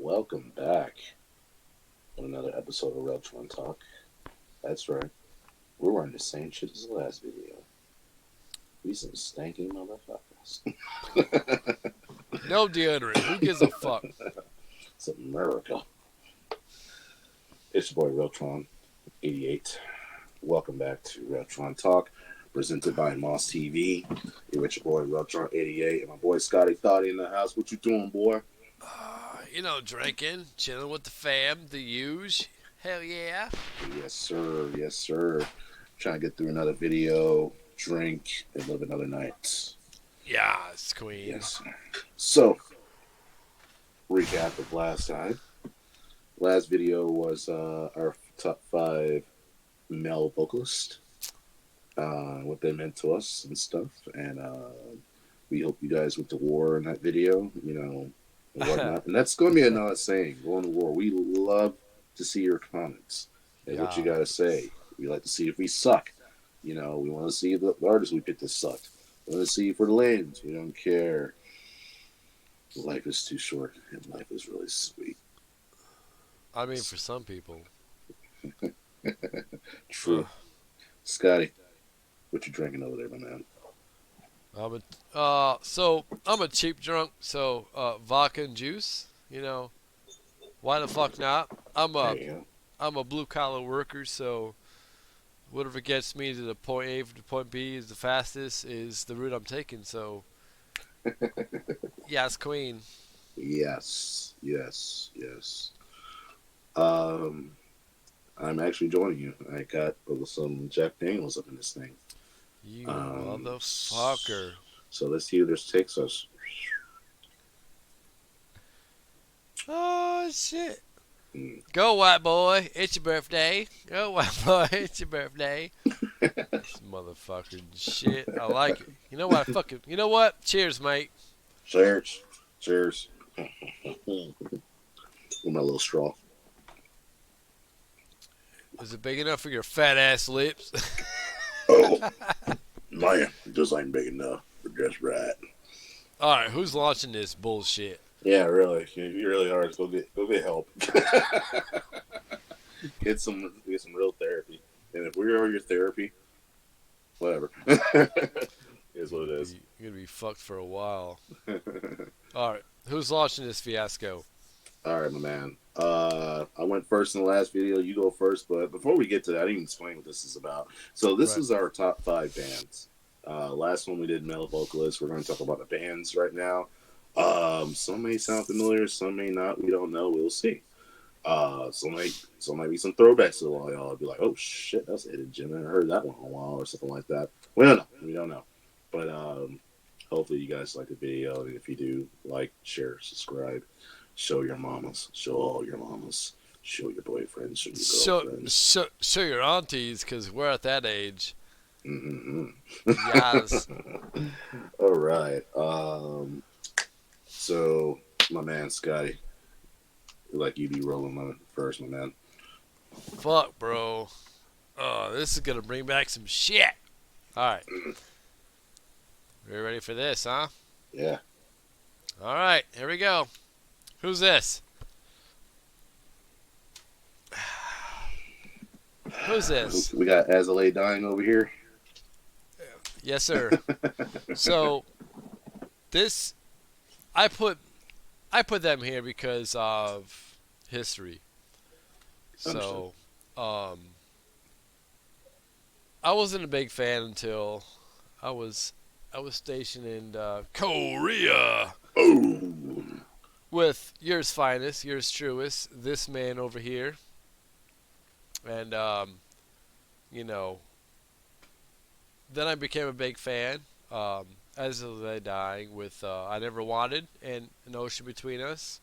Welcome back on another episode of Reltron Talk. That's right. We're wearing the same shit as the last video. We some stanky motherfuckers. No deodorant. Who gives a fuck? It's America. It's your boy Reltron88. Welcome back to Reltron Talk, presented by Moss TV. You're with your boy Reltron88 and my boy Scottie Thoughty in the house. What you doing, boy? Drinking, chilling with the fam, the huge. Hell yeah. Yes, sir. Yes, sir. Trying to get through another video, drink, and live another night. Yes, queen. Yes. So, recap of last time. Last video was our top 5 male vocalists, what they meant to us and stuff. And we hope you guys went to war in that video, and whatnot. And that's going to be another saying, going to war. We love to see your comments and what you got to say. We like to see if we suck. We want to see the artists we picked that sucked. We want to see for the lanes. We don't care. Life is too short, and life is really sweet. I mean, for some people. True. Scotty, what you drinking over there, my man? I'm a cheap drunk, so vodka and juice. Why the fuck not? I'm a blue collar worker, so whatever gets me to the point A to point B is the fastest is the route I'm taking. So, yes, queen. Yes. I'm actually joining you. I got some Jack Daniels up in this thing. You motherfucker. So let's see where this takes us. Oh, shit. Go, white boy. It's your birthday. Go, white boy. It's your birthday. This motherfucker shit. I like it. You know what? You know what? Cheers, mate. Cheers. With my little straw. Is it big enough for your fat ass lips? Oh, man, this ain't big enough for just right. All right, who's launching this bullshit? Yeah, really. You really are. Go get help. get some real therapy. And if we are your therapy, whatever. Is what it is. You're gonna be fucked for a while. All right, who's launching this fiasco? All right, my man. I went first in the last video. You go first, but before we get to that, I didn't even explain what this is about. So this is our top 5 bands. Last one we did male vocalists. We're going to talk about the bands right now. Some may sound familiar, some may not. We don't know. We'll see. Some might be some throwbacks to a while. Y'all be like, "Oh shit, that's a hidden gem. I haven't heard that one in a while," or something like that. We don't know. But hopefully you guys like the video, and if you do, like, share, subscribe. Show your mamas. Show all your mamas. Show your boyfriends. Show your girlfriends. Show your aunties, because we're at that age. Mm-hmm. Yes. All right. So, my man, Scotty. Like you be rolling my first, my man. Fuck, bro. Oh, this is going to bring back some shit. All right. You ready for this, huh? Yeah. All right, here we go. Who's this? Who's this? We got Azalea dying over here. Yes, sir. So, I put them here because of history. So, I wasn't a big fan until I was stationed in Korea. Oh. With yours finest, yours truest, this man over here. And, then I became a big fan. As they dying with I Never Wanted and An Ocean Between Us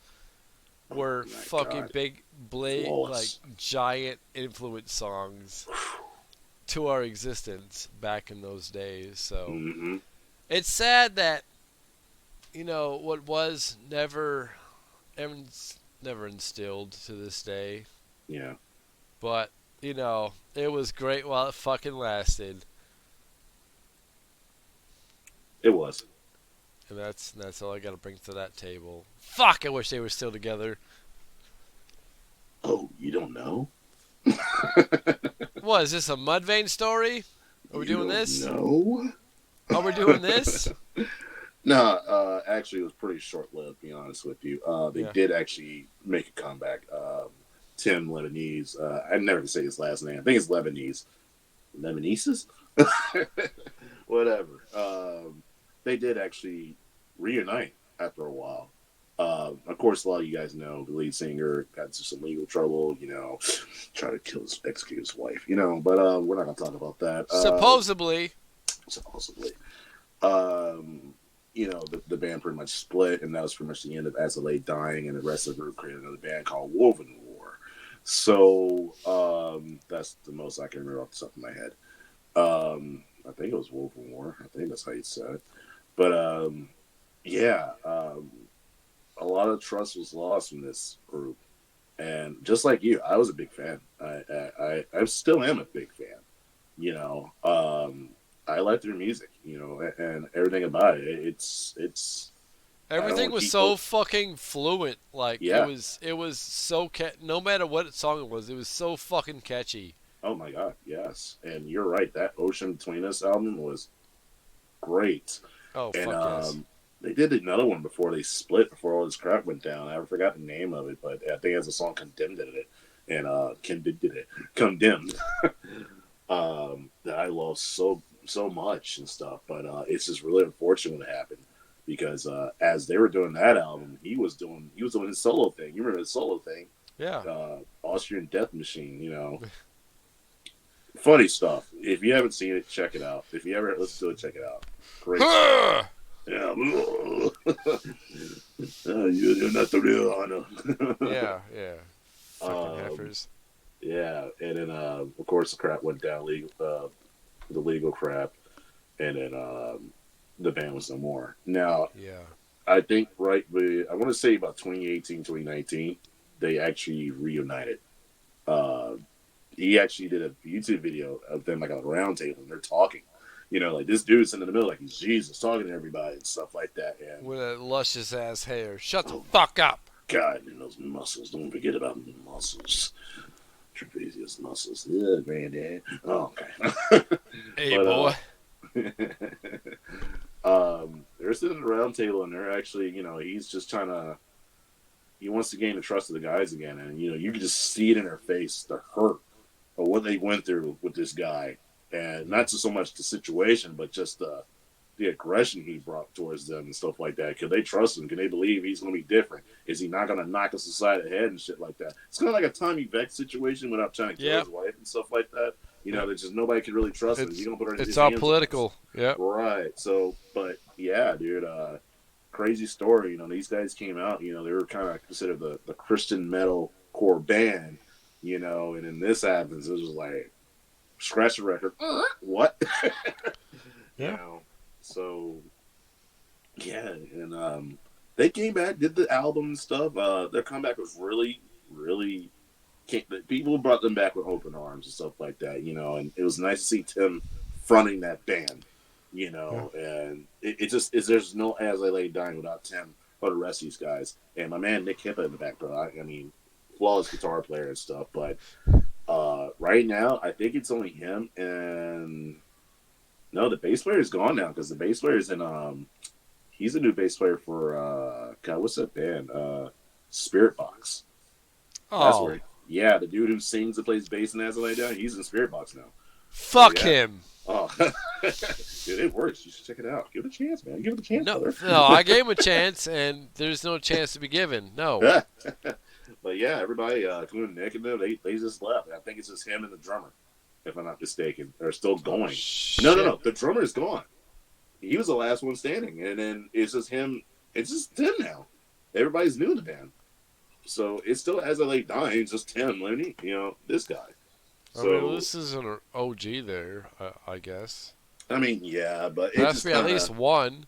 were fucking big, like giant influence songs to our existence back in those days. So it's sad that what was never instilled to this day. Yeah. But it was great while it fucking lasted. It was. And that's all I got to bring to that table. Fuck, I wish they were still together. Oh, you don't know? What is this, a Mudvayne story? Are we You doing don't this? know? Are we doing this? Nah, actually, it was pretty short lived, to be honest with you. They Yeah. did actually make a comeback. Tim Lebanese, I never can say his last name. I think it's Lebanese. Lebaneses? Whatever. They did actually reunite after a while. Of course, a lot of you guys know the lead singer got into some legal trouble, try to execute his wife, but we're not going to talk about that. Supposedly. Supposedly. Um, the band pretty much split, and that was pretty much the end of As I Lay Dying, and the rest of the group created another band called Woven War. So that's the most I can remember off the top of my head. I think it was Woven War. I think that's how you said it. But yeah, a lot of trust was lost from this group, and just like you, I was a big fan. I still am a big fan. You know, I like their music. And everything about it. It's I don't Everything want was so people. fucking fluent. Like Yeah. it was so no matter what song it was so fucking catchy. Oh my God. Yes. And you're right. That Ocean Between Us album was great. Oh And fuck yes. they did another one before they split. Before all this crap went down. I forgot the name of it, but I think it has a song "Condemned" in it. And Condemned. That I love so much and stuff. But it's just really unfortunate what happened because as they were doing that album, he was doing his solo thing. You remember his solo thing, Yeah. Austrian Death Machine. Funny stuff. If you haven't seen it, check it out. If you ever listen to it, check it out. Great stuff. Yeah. You're not the real Anna. Yeah, yeah. Fucking um, heifers. yeah, and then of course the crap went down, the legal crap, and then the band was no more. Now Yeah. I think I want to say about 2018, 2019, they actually reunited. Uh, he actually did a YouTube video of them like on a round table and they're talking. Like this dude's in the middle like he's Jesus talking to everybody and stuff like that. And With that luscious ass hair. Shut the oh fuck up. God, and those muscles. Don't forget about the muscles. Trapezius muscles. Yeah, granddad. Oh, okay. Hey but boy. they're sitting at the round table and they're actually, he's just trying to. He wants to gain the trust of the guys again, and you can just see it in their face, the hurt of what they went through with this guy, and not just so much the situation, but just the aggression he brought towards them and stuff like that. Can they trust him? Can they believe he's going to be different? Is he not going to knock us aside the head and shit like that? It's kind of like a Tommy Vex situation without trying to kill Yep. his wife and stuff like that. There's just nobody can really trust him. He's It's going to put it's his all hands on us. political. Yep. Right. So, but yeah, dude, crazy story. These guys came out, they were kind of considered the Christian metal core band, and then this happens. It was just like, scratch the record. What? you Yeah. know, so yeah, and they came back, did the album and stuff. Their comeback was really, really. People brought them back with open arms and stuff like that, and it was nice to see Tim fronting that band, Yeah. and it just is. There's no As I Lay Dying without Tim or the rest of these guys, and my man Nick Hippa in the background. I mean, flawless guitar player and stuff, but right now I think it's only him and no, the bass player is gone now because the bass player is in he's a new bass player for God, what's that band? Spirit Box. That's Oh. where yeah, the dude who sings and plays bass in As I Lay Down, he's in Spirit Box now. So Fuck yeah. him. Oh dude, it works. You should check it out. Give it a chance, man. Give it a chance, No, brother. no, I gave him a chance, and there's no chance to be given. No. But yeah, everybody, including Nick and them, they just left. I think it's just him and the drummer, if I'm not mistaken, are still going. Shit. No. The drummer is gone. He was the last one standing, and then it's just him. It's just Tim now. Everybody's new in the band, so it's still As I Lay Dying. It's just Tim, Lenny. This guy. I So mean, this is an OG there, I guess. I mean, yeah, but There it has to just be at kind least of one.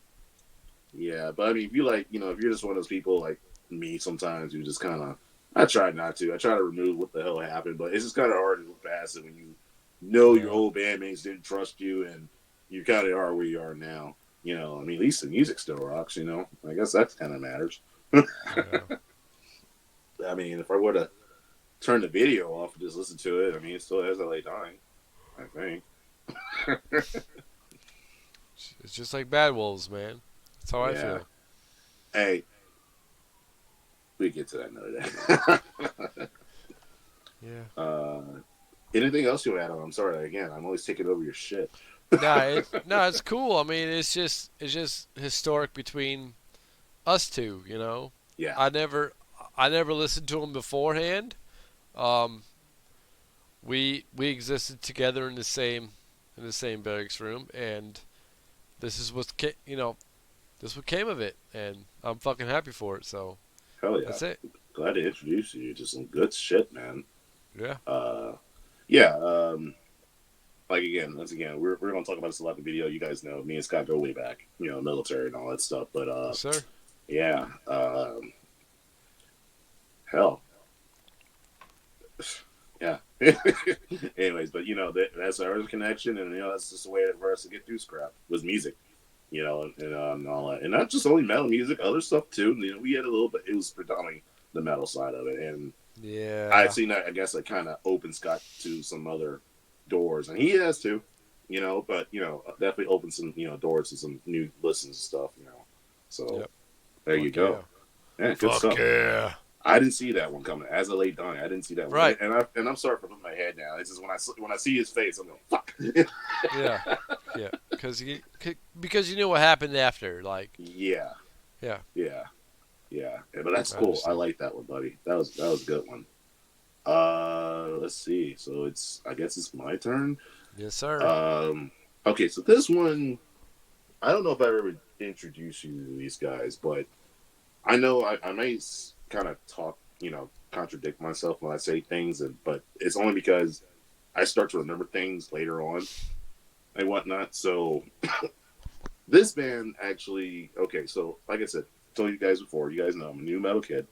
yeah. But I mean, if you like, if you're just one of those people like me, sometimes you just kind of. I try not to. I try to remove what the hell happened, but it's just kind of hard to look past it when you know your Yeah. old bandmates didn't trust you and you kind of are where you are now. I mean, at least the music still rocks. I guess that kind of matters. Yeah. I mean, if I would have turn the video off and just listen to it. I mean, it still has LA Dying, I think. It's just like Bad Wolves, man. That's how I Yeah. feel. Hey, we get to that another day. Yeah. uh, anything else you add on? I'm sorry. Again, I'm always taking over your shit. No, it's cool. I mean, it's just historic between us two. You know, Yeah. I never I never listened to him beforehand. Um, we existed together in the same barracks room, and this is this what came of it, and I'm fucking happy for it. So Hell yeah. that's it. Glad to introduce you to some good shit, man. Yeah. Uh, yeah. Like again, once again, we're gonna talk about this a lot in the video. You guys know me and Scott go way back, military and all that stuff. But Yes, sir. yeah, hell, yeah. Anyways, but that's our connection, and that's just a way for us to get through scrap was music, and all that, and not just only metal music, other stuff too. We had a little bit. It was predominantly the metal side of it, and I've Yeah. seen that. I guess it kind of opened Scott to some other doors, and he has too, but definitely opened some doors to some new listens and stuff, So Yep. there you Fuck yeah. go. Yeah, good Fuck stuff. yeah. I didn't see that one coming. As I laid dying, I didn't see that one. Right. And I'm sorry for putting my head down. It's just when I see his face, I'm going fuck. Yeah. Yeah. Because you knew what happened after. Like. Yeah, Yeah. yeah, yeah. But that's I cool. I understand. like that one, buddy. That was a good one. Let's see. So I guess it's my turn. Yes, sir. Okay. So this one, I don't know if I ever introduced you to these guys, but I know I may kind of talk, contradict myself when I say things, but it's only because I start to remember things later on and whatnot. So this band actually, okay. So like I said, told you guys before, you guys know I'm a new metal kid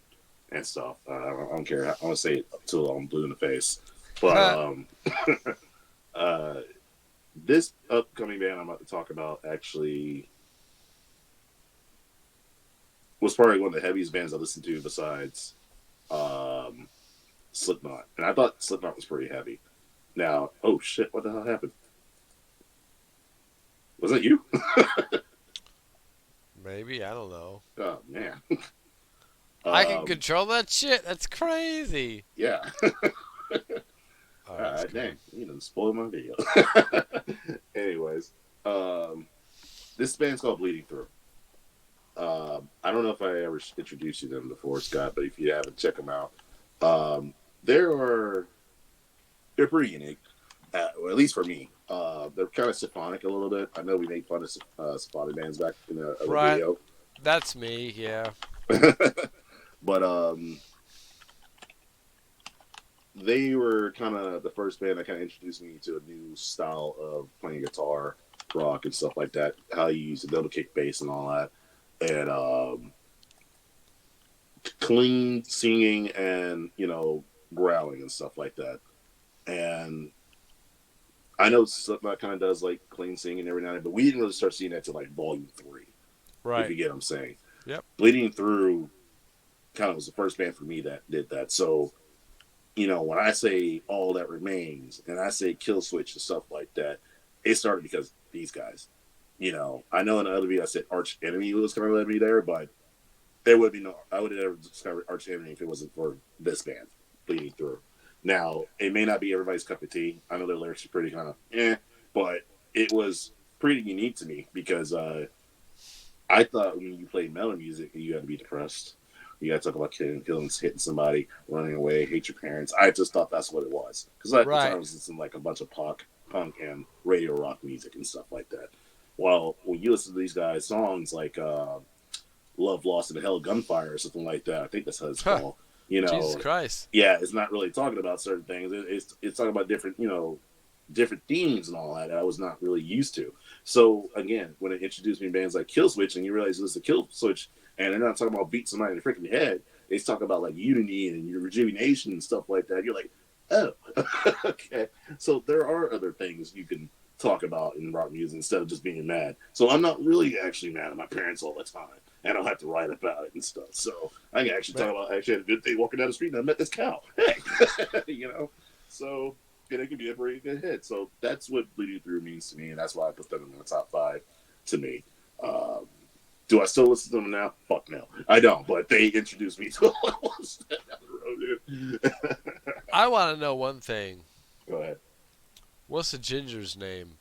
and stuff. I don't care. I want to say it until I'm blue in the face. But uh, this upcoming band I'm about to talk about actually was probably one of the heaviest bands I listened to besides Slipknot. And I thought Slipknot was pretty heavy. Now, oh shit, what the hell happened? Was that you? Maybe, I don't know. Oh man. I can control that shit. That's crazy. Yeah. Oh, that's Alright, cool. dang. You done spoiled my video. Anyways, this band's called Bleeding Through. I don't know if I ever introduced you to them before, Scott, but if you haven't, check them out. Um, they're pretty unique, well, at least for me. They're kind of symphonic a little bit. I know we made fun of symphonic bands back in the other Right. video, That's me, yeah. but they were kind of the first band that kind of introduced me to a new style of playing guitar, rock, and stuff like that. How you use the double kick bass and all that, and clean singing and growling and stuff like that. And I know Slipknot kind of does like clean singing every now and then, but we didn't really start seeing that till like Volume 3. If you Right. get what I'm saying. Yep. Bleeding Through kind of was the first band for me that did that. So, when I say All That Remains and I say Kill Switch and stuff like that, it started because these guys. I know in the other video I said Arch Enemy was kind of led me there, but there would be I would have never discovered Arch Enemy if it wasn't for this band, Bleeding Through. Now, it may not be everybody's cup of tea. I know their lyrics are pretty kind of but it was pretty unique to me because I thought when you played metal music, you had to be depressed. You got to talk about killing, hitting somebody, running away, hate your parents. I just thought that's what it was. Because at the time, I was listening to like a bunch of punk and radio rock music and stuff like that. Well, when you listen to these guys' songs like Love Lost in the Hell Gunfire or something like that, I think that's how it's called. Jesus Christ. Yeah, it's not really talking about certain things. It's talking about different, different themes and all that I was not really used to. So again, when it introduced me to bands like Kill Switch, and you realize this is a Kill Switch, and they're not talking about beating somebody in the freaking head. They talk about like unity and your rejuvenation and stuff like that. You're like, oh, okay. So there are other things you can talk about in rock music instead of just being mad. So I'm not really actually mad at my parents all the time. and I'll have to write about it and stuff. So I can actually Man, talk about, actually had a good day walking down the street and I met this cow. Hey, so it can be a pretty good hit. So that's what Bleeding Through means to me, and that's why I put them in the top 5 to me. Um, do I still listen to them now? Fuck no, I don't. But they introduced me to a lot of stuff down the road, dude. I want to know one thing. Go ahead. What's the ginger's name?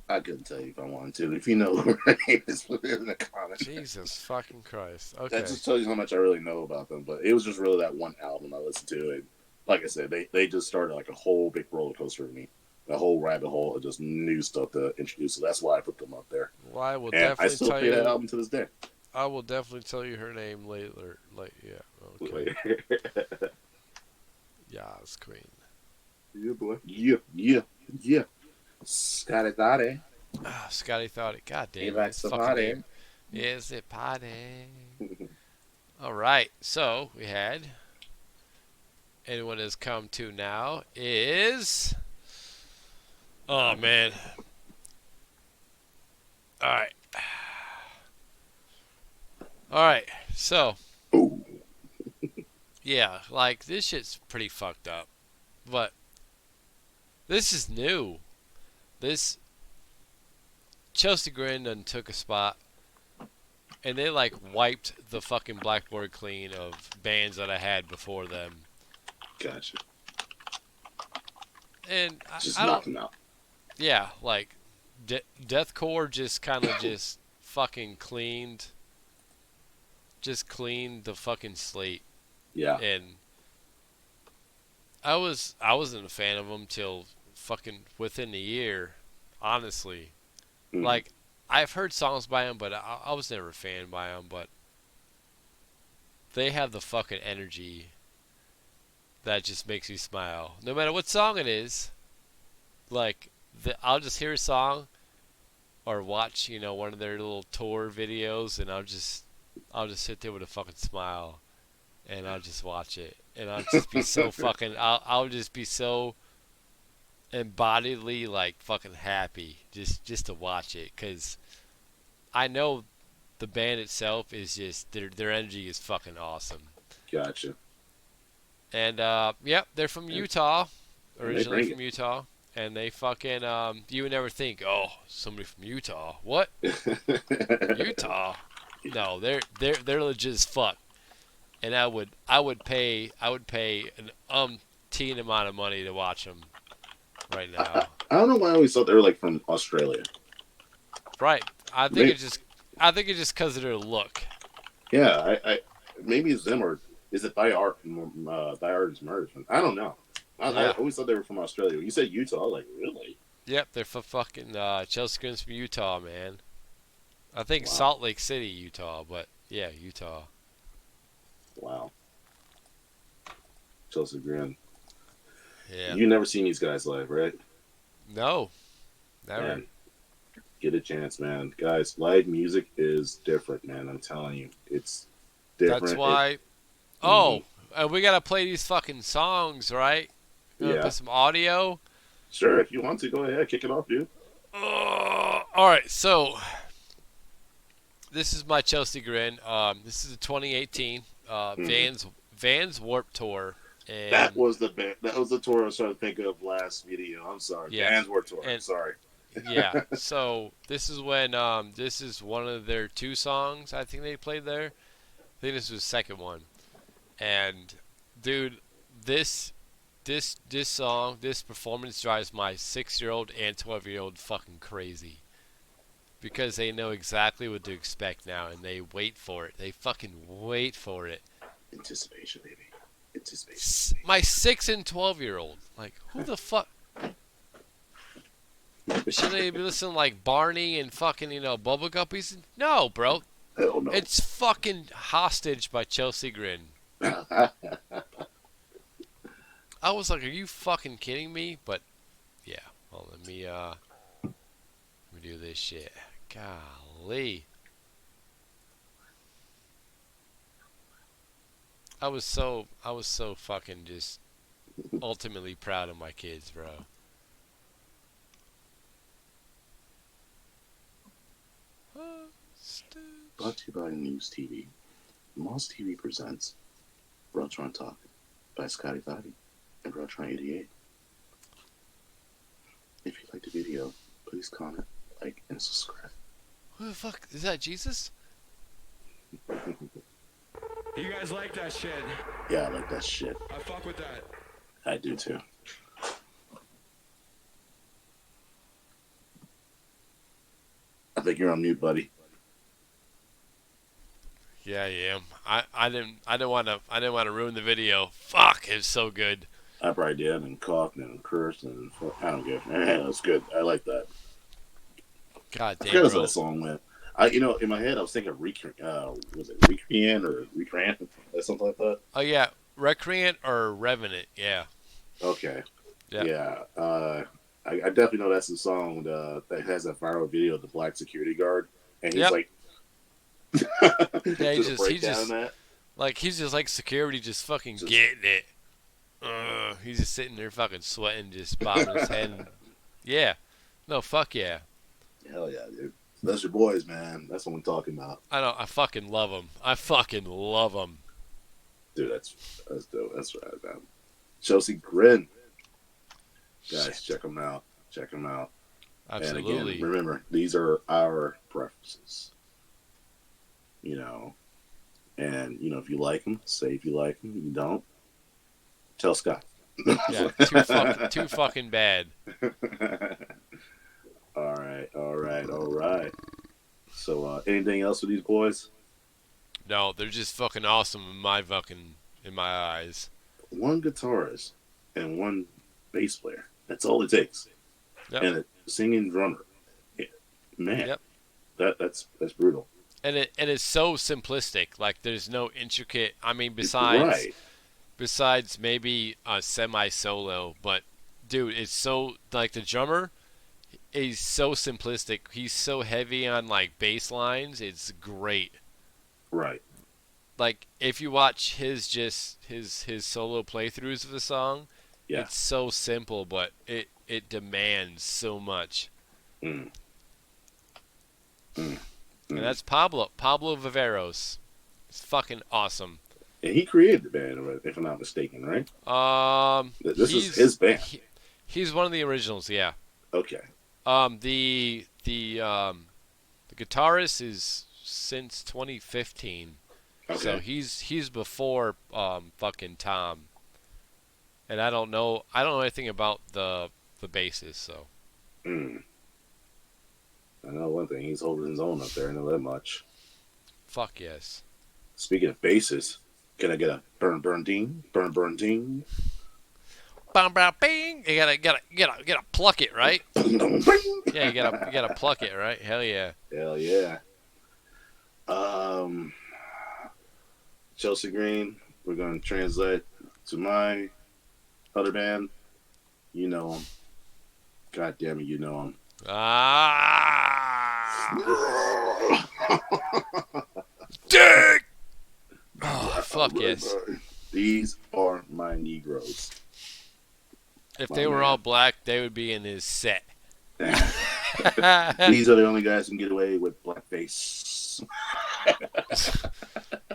I couldn't tell you if I wanted to. If you know her name, just put it in the comments. Jesus fucking Christ. Okay. That just tells you how much I really know about them. But it was just really that one album I listened to. And like I said, they just started like a whole big roller coaster for me. A whole rabbit hole of just new stuff to introduce. So that's why I put them up there. Well, I will And I definitely still tell play you. that album to this day. I will definitely tell you her name later. Like, yeah. Okay. Yes, Queen. Yeah, boy. Yeah. Scottie Thotty. Ah, Scotty thought it. God damn He it. likes the Fucking party. name. Is it party? All right. So we had. Anyone has come to now is. Oh man. All right. All right. So. Ooh. Yeah, like this shit's pretty fucked up, but this is new. This Chelsea Grin done took a spot, and they like wiped the fucking blackboard clean of bands that I had before them. Gotcha. And Just I knock don't. them out. Yeah, like deathcore just kind of just fucking just cleaned the fucking slate. Yeah. And I wasn't a fan of them till fucking within a year, honestly. Mm. Like, I've heard songs by them, but I was never a fan by them. But they have the fucking energy that just makes me smile. No matter what song it is, like, I'll just hear a song or watch, one of their little tour videos, and I'll just sit there with a fucking smile, and I'll just watch it, and I'll just be so fucking, I'll just be so embodiedly like fucking happy just to watch it, because I know the band itself is just their energy is fucking awesome. Gotcha. And yep, they're from Utah, And originally from Utah, and they fucking you would never think, oh, somebody from Utah, what? Utah? No, they're legit as fuck. And I would pay an umpteen amount of money to watch them right now. I don't know why I always thought they were like from Australia. Right. I think it's just because of their look. Yeah, I maybe it's them, or is it Thyard's merge? I don't know. I always thought they were from Australia. You said Utah, I was like, really? Yep, they're from fucking Chelsea Grins from Utah, man. I think Wow. Salt Lake City, Utah, but yeah, Utah. Wow. Chelsea Grin. Yeah. You never seen these guys live, right? No. Never. Man, get a chance, man. Guys, live music is different, man. I'm telling you. It's different. That's why. And we gotta play these fucking songs, right? Yeah. Put some audio. Sure, if you want to, go ahead. Kick it off, dude. Alright, so this is my Chelsea Grin. This is a 2018 Vans Warped Tour. And That was the tour I was trying to think of last video. I'm sorry. Yeah. Vans Warped Tour. And- Sorry. yeah, so this is when this is one of their 2 songs I think they played there. I think this was the second one. And dude, this song, this performance drives my 6-year-old and 12-year-old fucking crazy. Because they know exactly what to expect now, and they wait for it. They fucking wait for it. Anticipation, baby. Anticipation. My 6 and 12-year-old, like, who the fuck? Should they be listening to, like, Barney and fucking, Bubble Guppies? No, bro. Hell no. It's fucking Hostage by Chelsea Grin. I was like, are you fucking kidding me? But, yeah. Well, let me do this shit. Golly. I was so fucking just ultimately proud of my kids, bro. brought to you by News TV. Moss TV presents Reltron Talk by Scottie and Reltron 88. If you like the video, please comment, like, and subscribe. Who the fuck? Is that Jesus? You guys like that shit? Yeah, I like that shit. I fuck with that. I do too. I think you're on mute, buddy. Yeah, I am. I didn't want to ruin the video. Fuck, it's so good. I probably did and coughed and cursed and I don't care. That's good. I like that. God damn. Because that song went. In my head I was thinking was it Recreant or Recreant or something like that? Oh yeah, Recreant or Revenant. Yeah. Okay. Yep. Yeah. I definitely know that's the song that has that viral video of the black security guard, and he's like, yeah, he's just like security, just fucking getting it. He's just sitting there fucking sweating, just bobbing his head. And, yeah. No, fuck yeah. Hell yeah, dude. That's your boys, man. That's what I'm talking about. I know. I fucking love them. I fucking love them. Dude, that's dope. That's right, man. Chelsea Grin. Guys, check them out. Check them out. Absolutely. And again, remember, these are our preferences. And, if you like them, say if you like them. If you don't, tell Scott. Yeah, too fucking bad. All right. So, anything else with these boys? No, they're just fucking awesome in my eyes. One guitarist and one bass player. That's all it takes. Yep. And a singing drummer. Yeah. Man, yep. That's brutal. And it's so simplistic. Like there's no intricate. I mean, besides maybe a semi-solo, but dude, it's so like the drummer. He's so simplistic. He's so heavy on like bass lines. It's great. Right. Like if you watch his solo playthroughs of the song, yeah. It's so simple, but it demands so much. And that's Pablo Viveros. It's fucking awesome. And he created the band, if I'm not mistaken, right? This is his band. He's one of the originals, yeah. Okay. The guitarist is since 2015. Okay. So he's before fucking Tom. And I don't know anything about the bassist, so. I know one thing, he's holding his own up there. I know that much. Fuck yes. Speaking of basses, can I get a burn ding? Bang bang bing. You gotta pluck it, right? Yeah, you gotta pluck it, right? Hell yeah. Hell yeah. Chelsea Green, we're gonna translate to my other band. You know him. God damn it, you know him. Dick! Oh, fuck yes. These are my Negroes. If they were all black, they would be in his set. These are the only guys who can get away with blackface.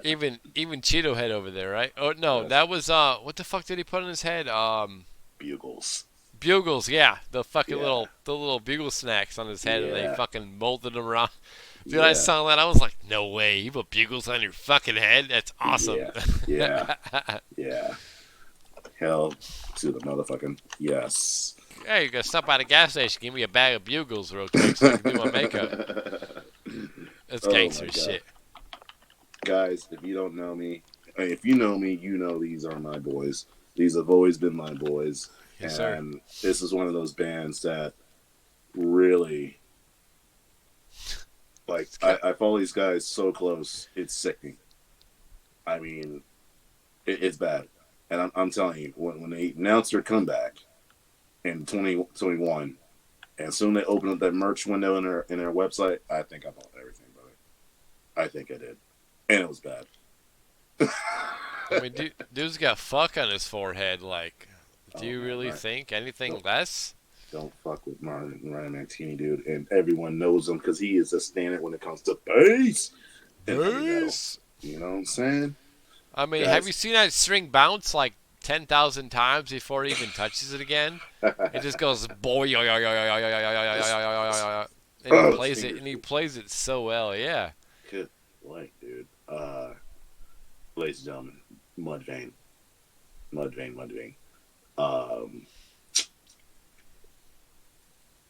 even Cheeto Head over there, right? Oh no, that was what the fuck did he put on his head? Bugles. Bugles, yeah. The fucking little bugle snacks on his head, and they fucking molded them around. Dude, I saw that. I was like, no way. You put bugles on your fucking head? That's awesome. Yeah. Hell to the motherfucking yes. Hey, you gotta stop by the gas station. Give me a bag of bugles real quick so I can do my makeup. That's gangster shit. Guys, if you don't know me, if you know me, you know these are my boys. These have always been my boys. Yes, and sir. This is one of those bands that really, like, I follow these guys so close, it's sickening. I mean, it's bad. And I'm telling you, when they announced their comeback in 2021, and soon they opened up that merch window in their website, I think I bought everything, brother. I think I did. And it was bad. I mean, dude's got fuck on his forehead. Like, do you really think anything less? Don't fuck with Ryan Mancini, dude. And everyone knows him because he is a standard when it comes to bass. in heavy metal. Bass. You know what I'm saying? I mean, have Guys, you seen that string bounce like 10,000 times before it even touches it again? It just goes boy, just, and he his plays it, fingers and he move. plays it so well. Yeah. Good light, dude. Ladies and gentlemen, Mudvayne, Mudvayne. Um,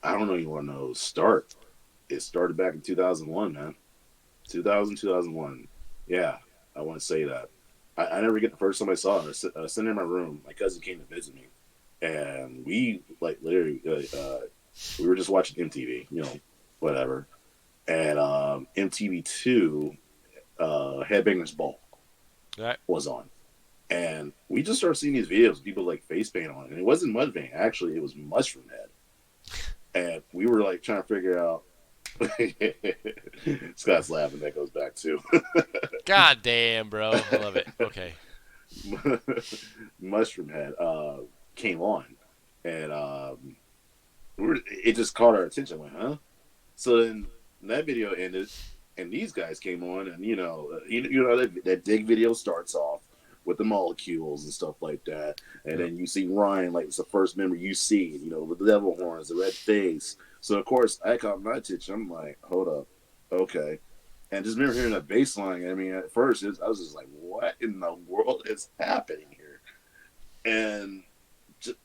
I don't know. You want to know start? It started back in 2001, man. 2001. Yeah, I want to say that. I never get the first time I saw it. I was sitting in my room. My cousin came to visit me, and we like literally we were just watching MTV, whatever. And MTV2 Headbangers Ball Right. was on, and we just started seeing these videos. People like face paint on it, and it wasn't Mudvayne. Actually, it was Mushroom Head, and we were like trying to figure out. Scott's laughing. That goes back too. God damn, bro. I love it. Okay. Mushroom Head came on, and it just caught our attention. Like, huh? So then that video ended, and these guys came on, and that dig video starts off with the molecules and stuff like that, and then you see Ryan, like it's the first member you see, with the devil horns, the red face. So of course I caught my attention. I'm like, hold up, okay. And just remember hearing that bass line. I mean, at first I was just like, what in the world is happening here? And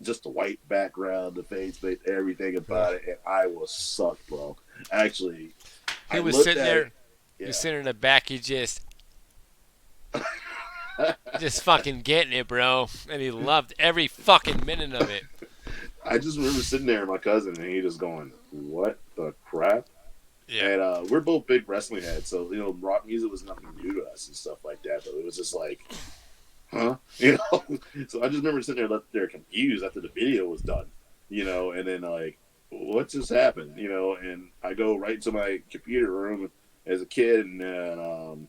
just the white background, the face, everything about it, and I was sucked, bro. Actually, He I was looked sitting at there. it. He Yeah. was sitting in the back. He just fucking getting it, bro. And he loved every fucking minute of it. I just remember sitting there with my cousin, and he just going, what the crap? Yeah. And we're both big wrestling heads, so rock music was nothing new to us and stuff like that. But it was just like, huh? So I just remember sitting there confused after the video was done, and then like, what just happened? And I go right to my computer room as a kid and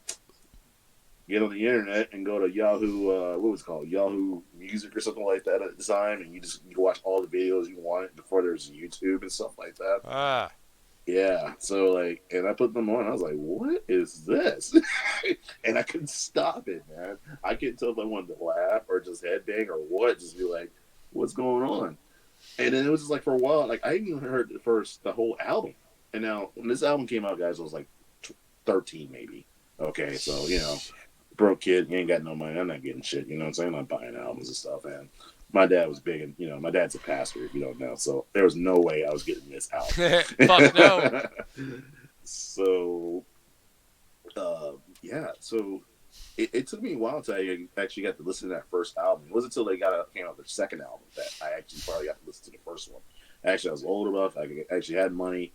get on the internet and go to Yahoo, what was it called? Yahoo Music or something like that at the time, and you watch all the videos you wanted before there's YouTube and stuff like that. Ah. Yeah, so like, and I put them on. I was like, "What is this?" And I couldn't stop it, man. I couldn't tell if I wanted to laugh or just headbang or what. Just be like, "What's going on?" And then it was just like for a while, like I even heard the whole album. And now when this album came out, guys, I was like 13 maybe. Okay, so broke kid, you ain't got no money. I'm not getting shit. You know what I'm saying? I'm not buying albums and stuff, and my dad was big, and my dad's a pastor, if you don't know. So there was no way I was getting this album. Fuck no. So, yeah. So it took me a while until I actually got to listen to that first album. It wasn't until they came out their second album that I actually probably got to listen to the first one. Actually, I was old enough. I actually had money.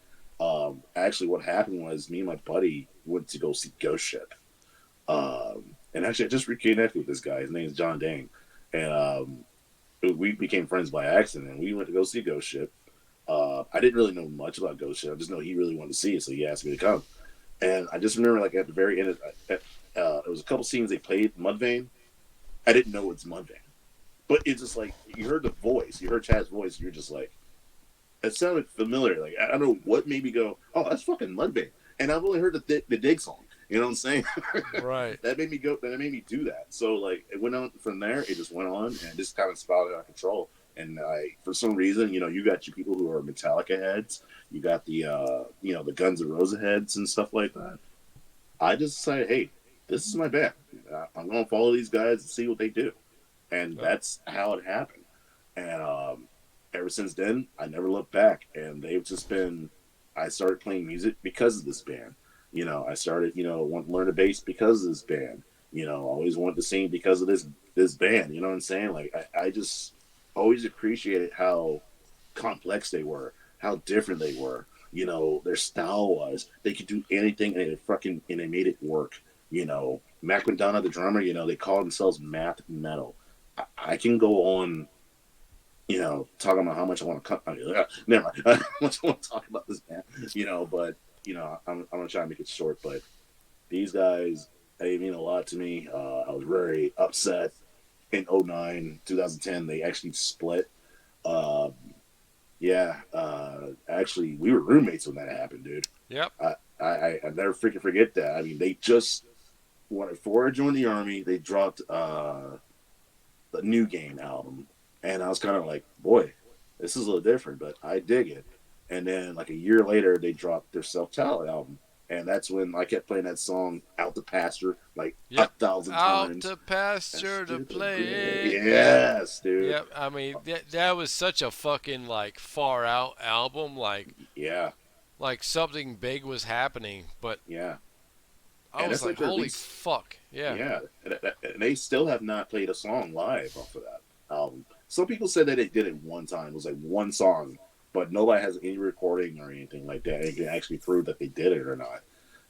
Actually, what happened was me and my buddy went to go see Ghost Ship. And actually, I just reconnected with this guy. His name is John Dang. And we became friends by accident. We went to go see Ghost Ship. I didn't really know much about Ghost Ship. I just know he really wanted to see it, so he asked me to come. And I just remember, like, at the very end, there was a couple scenes they played Mudvayne. I didn't know it's Mudvayne. But it's just like, you heard the voice, you heard Chad's voice, and you're just like, it sounded familiar. Like, I don't know what made me go, oh, that's fucking Mudvayne. And I've only heard the Dig song. You know what I'm saying? Right. That made me do that. So like it went on from there. It just went on and just kind of spiraled out of control. And for some reason, you got your people who are Metallica heads. You got the the Guns N' Roses heads and stuff like that. I just decided, hey, this is my band. I'm gonna follow these guys and see what they do. And that's how it happened. And ever since then, I never looked back. And they've just been. I started playing music because of this band. I started, wanting to learn the bass because of this band. Always wanted to sing because of this band. You know what I'm saying? Like, I just always appreciated how complex they were, how different they were. Their style was they could do anything and they made it work. Mac McDonough, the drummer, they call themselves math metal. I can go on. Talking about how much I want to cut. Never mind. How much I want to talk about this band. But I'm gonna try and make it short. But these guys, they mean a lot to me. I was very upset in 2009, 2010. They actually split. Yeah. Actually, we were roommates when that happened, dude. Yep. I never freaking forget that. I mean, they just before I joined the army, they dropped the New Game album, and I was kind of like, boy, this is a little different, but I dig it. And then like a year later, they dropped their Self Titled album, and that's when I kept playing that song "Out the Pasture" like a Yep. thousand Out times. to pasture to play. Yes, dude. Yep. I mean, that was such a fucking like far out album. Yeah, Like something big was happening, but yeah. I And was that's like, like their holy least. fuck. Yeah. Yeah, and they still have not played a song live off of that album. Some people said that they did it one time. It was like one song, but nobody has any recording or anything like that. It can actually prove that they did it or not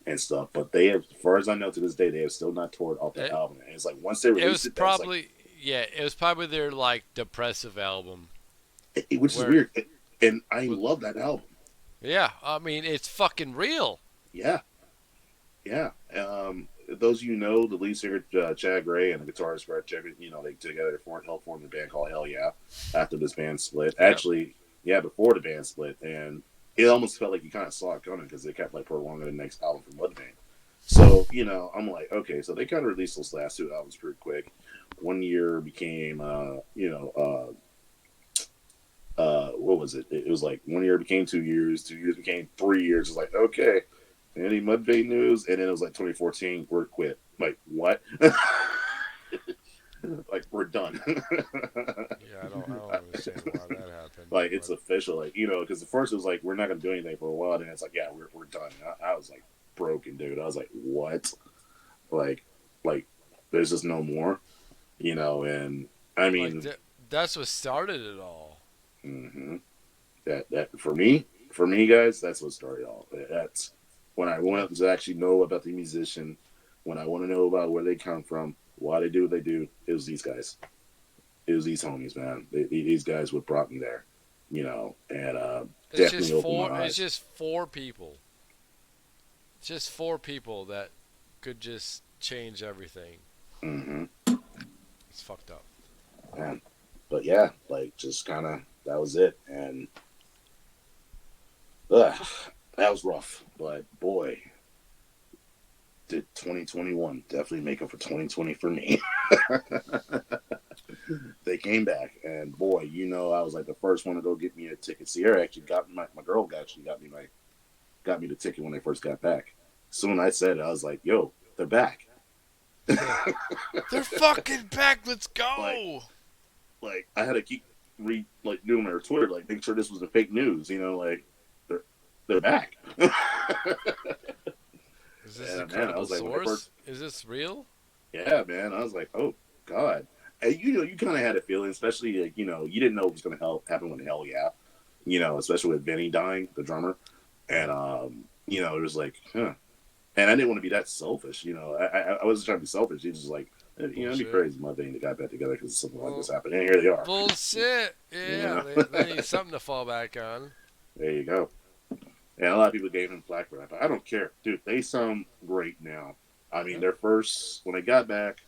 and stuff. But they have, as far as I know, to this day, they have still not toured off that It, album. And it's like once they it released was it, that's like, probably yeah, it was probably their like depressive album. which is Where weird. And I was, love that album. yeah, I mean it's fucking real. Yeah, yeah. Those of you know, the lead singer Chad Gray and the guitarist Brett Jenkins, they together helped form a band called Hell Yeah after this band split. Yep. Actually, yeah, before the band split, and it almost felt like you kind of saw it coming because they kept like prolonging the next album from Mudvayne. So I'm like, okay, so they kind of released those last two albums pretty quick. 1 year became, what was it? It was like 1 year became 2 years, 2 years became 3 years. It's like, okay, any Mudvayne news? And then it was like 2014, we're quit. Like, what? Like, we're done. Yeah, I don't understand why that happened. Like, it's official. Like, because at first it was like, we're not going to do anything for a while. Then it's like, yeah, we're done. I was like, broken, dude. I was like, what? Like, there's just no more, and I mean, like that's what started it all. mm-hmm. that for me, guys, that's what started all. That's when I want to actually know about the musician, when I want to know about where they come from, why they do what they do. It was these guys. It was these homies, man. These guys what brought me there, and definitely opened my eyes. It's just four people. Just four people that could just change everything. Mm-hmm. It's fucked up. Man. But yeah, like just kind of that was it, and that was rough. But boy, did 2021 definitely make up for 2020 for me. They came back, and boy, I was like the first one to go get me a ticket. Sierra actually got my girl actually got me the ticket when they first got back. Soon I said it, I was like, "Yo, they're back." They're fucking back. Let's go. Like I had to keep doing their Twitter, like make sure this was the fake news. Like they're back. Is this Yeah, a man, credible like, source? Is this real? Yeah, man. I was like, oh god. And you kind of had a feeling, especially like you didn't know what was going to happen with Hell Yeah, especially with Vinny dying, the drummer, and it was like, huh. And I didn't want to be that selfish, I wasn't trying to be selfish. He was just like, it'd be crazy, my thing, that got back together because something like this happened, and here they are. Bullshit. Yeah, they need something to fall back on. There you go. And a lot of people gave him flack for that, but I don't care, dude. They sound great now. I mean, when they got back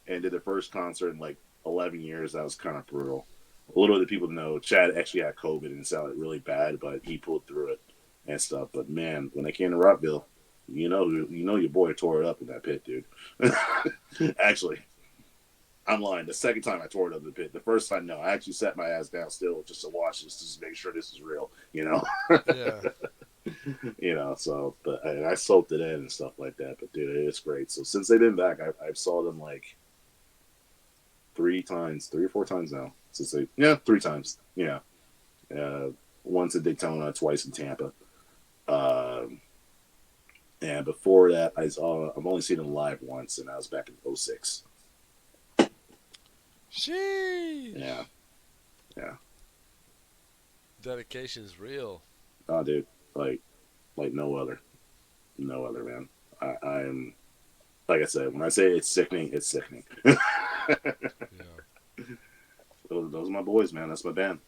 and did their first concert in like 11 years, that was kind of brutal. A little bit of people know Chad actually had COVID and it sounded really bad, but he pulled through it and stuff. But man, when they came to Rockville, your boy tore it up in that pit, dude. Actually, I'm lying. The second time I tore it up in the pit. The first time, no. I actually sat my ass down still just to watch this, just to make sure this is real, Yeah. So, but I soaked it in and stuff like that. But dude, it's great. So since they've been back, I've saw them like 3 or 4 times now. Since 3 times. Yeah. Once in Daytona, twice in Tampa. And before that, I've only seen them live once, and I was back in 2006. Sheesh. Yeah. Dedication's real. Oh, dude, like no other, man. I'm like I said, when I say it's sickening, it's sickening. Yeah. Those are my boys, man. That's my band.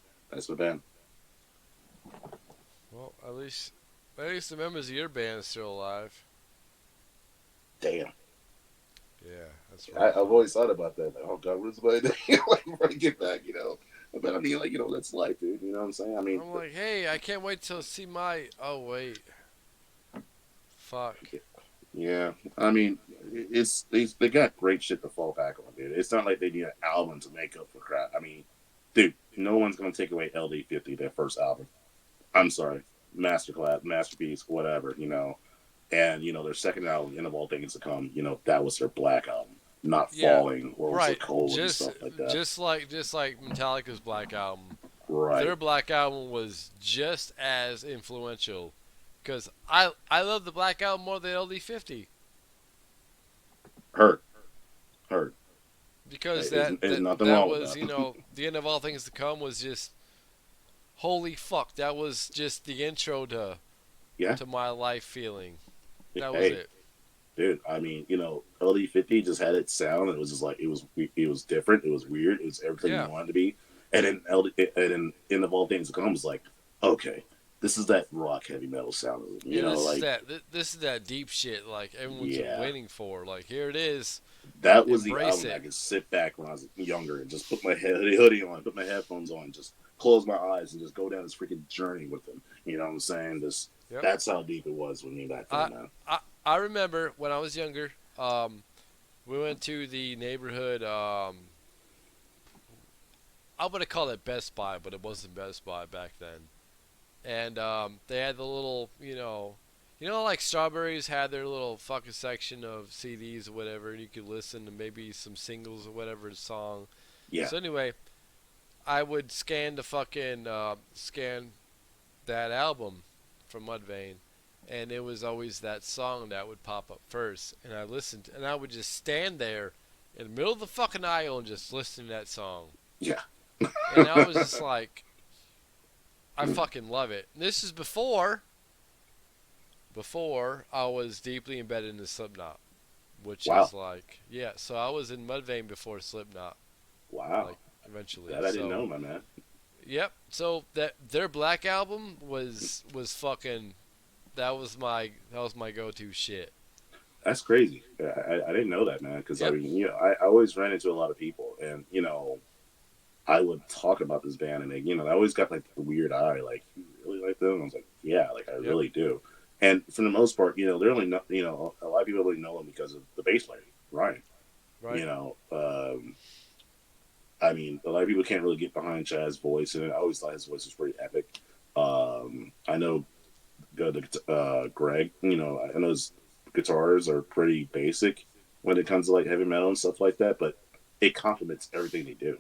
Well, at least the members of your band are still alive. Damn. Yeah, that's right. I've always thought about that. Like, oh God, what is my day? Like, before I get back, But I mean, like, that's life, dude. You know what I'm saying? I mean, I'm like, hey, I can't wait till see my. Oh wait, Fuck. Yeah, I mean, they got great shit to fall back on, dude. It's not like they need an album to make up for crap. I mean, dude, no one's gonna take away LD50, their first album. I'm sorry, masterclass, masterpiece, whatever, And their second album, End of All Things to Come, that was their Black album, not Yeah, Falling or was right. it Cold and Just stuff like that. just like Metallica's Black Album. Right. Their Black Album was just as influential. Because I love the Black Album more than LD50. Heard. Heard. Because There's nothing that wrong with was, that. the End of All Things to Come was just, holy fuck. That was just the intro to Yeah. my life feeling. That was Hey, it. dude, I mean, LD50 just had its sound. It was just like it was different. It was weird. It was everything Yeah. you wanted to be. And then End of All Things to Come was like, okay, this is that rock heavy metal sound. This is that deep shit like everyone's Yeah. waiting for. Like, here it is. That was the Embrace album it. I could sit back when I was younger and just put my hoodie on, put my headphones on, just close my eyes and just go down this freaking journey with them. You know what I'm saying? Yep. That's how deep it was when you back then, man. I remember when I was younger, we went to the neighborhood. I would have called it Best Buy, but it wasn't Best Buy back then. And they had the little, like Strawberries had their little fucking section of CDs or whatever, and you could listen to maybe some singles or whatever song. Yeah. So anyway, I would scan that album from Mudvayne, and it was always that song that would pop up first. And I listened, and I would just stand there in the middle of the fucking aisle and just listen to that song. Yeah. And I was just like, I fucking love it. And this is before I was deeply embedded into Slipknot, which Wow. is like, yeah. So I was in Mudvayne before Slipknot. Wow. Like, eventually. That I didn't know, my man. Yep. So their Black Album was fucking. That was my go-to shit. That's crazy. I didn't know that, man. Because Yep. I mean, I always ran into a lot of people, and I would talk about this band, and they, I always got like the weird eye, like, you really like them? And I was like, yeah, like I really do. And for the most part, they're only not, a lot of people only know them because of the bass player, Ryan. Right. I mean, a lot of people can't really get behind Chad's voice, and I always thought his voice was pretty epic. I know Greg, I know his guitars are pretty basic when it comes to like heavy metal and stuff like that, but it complements everything they do.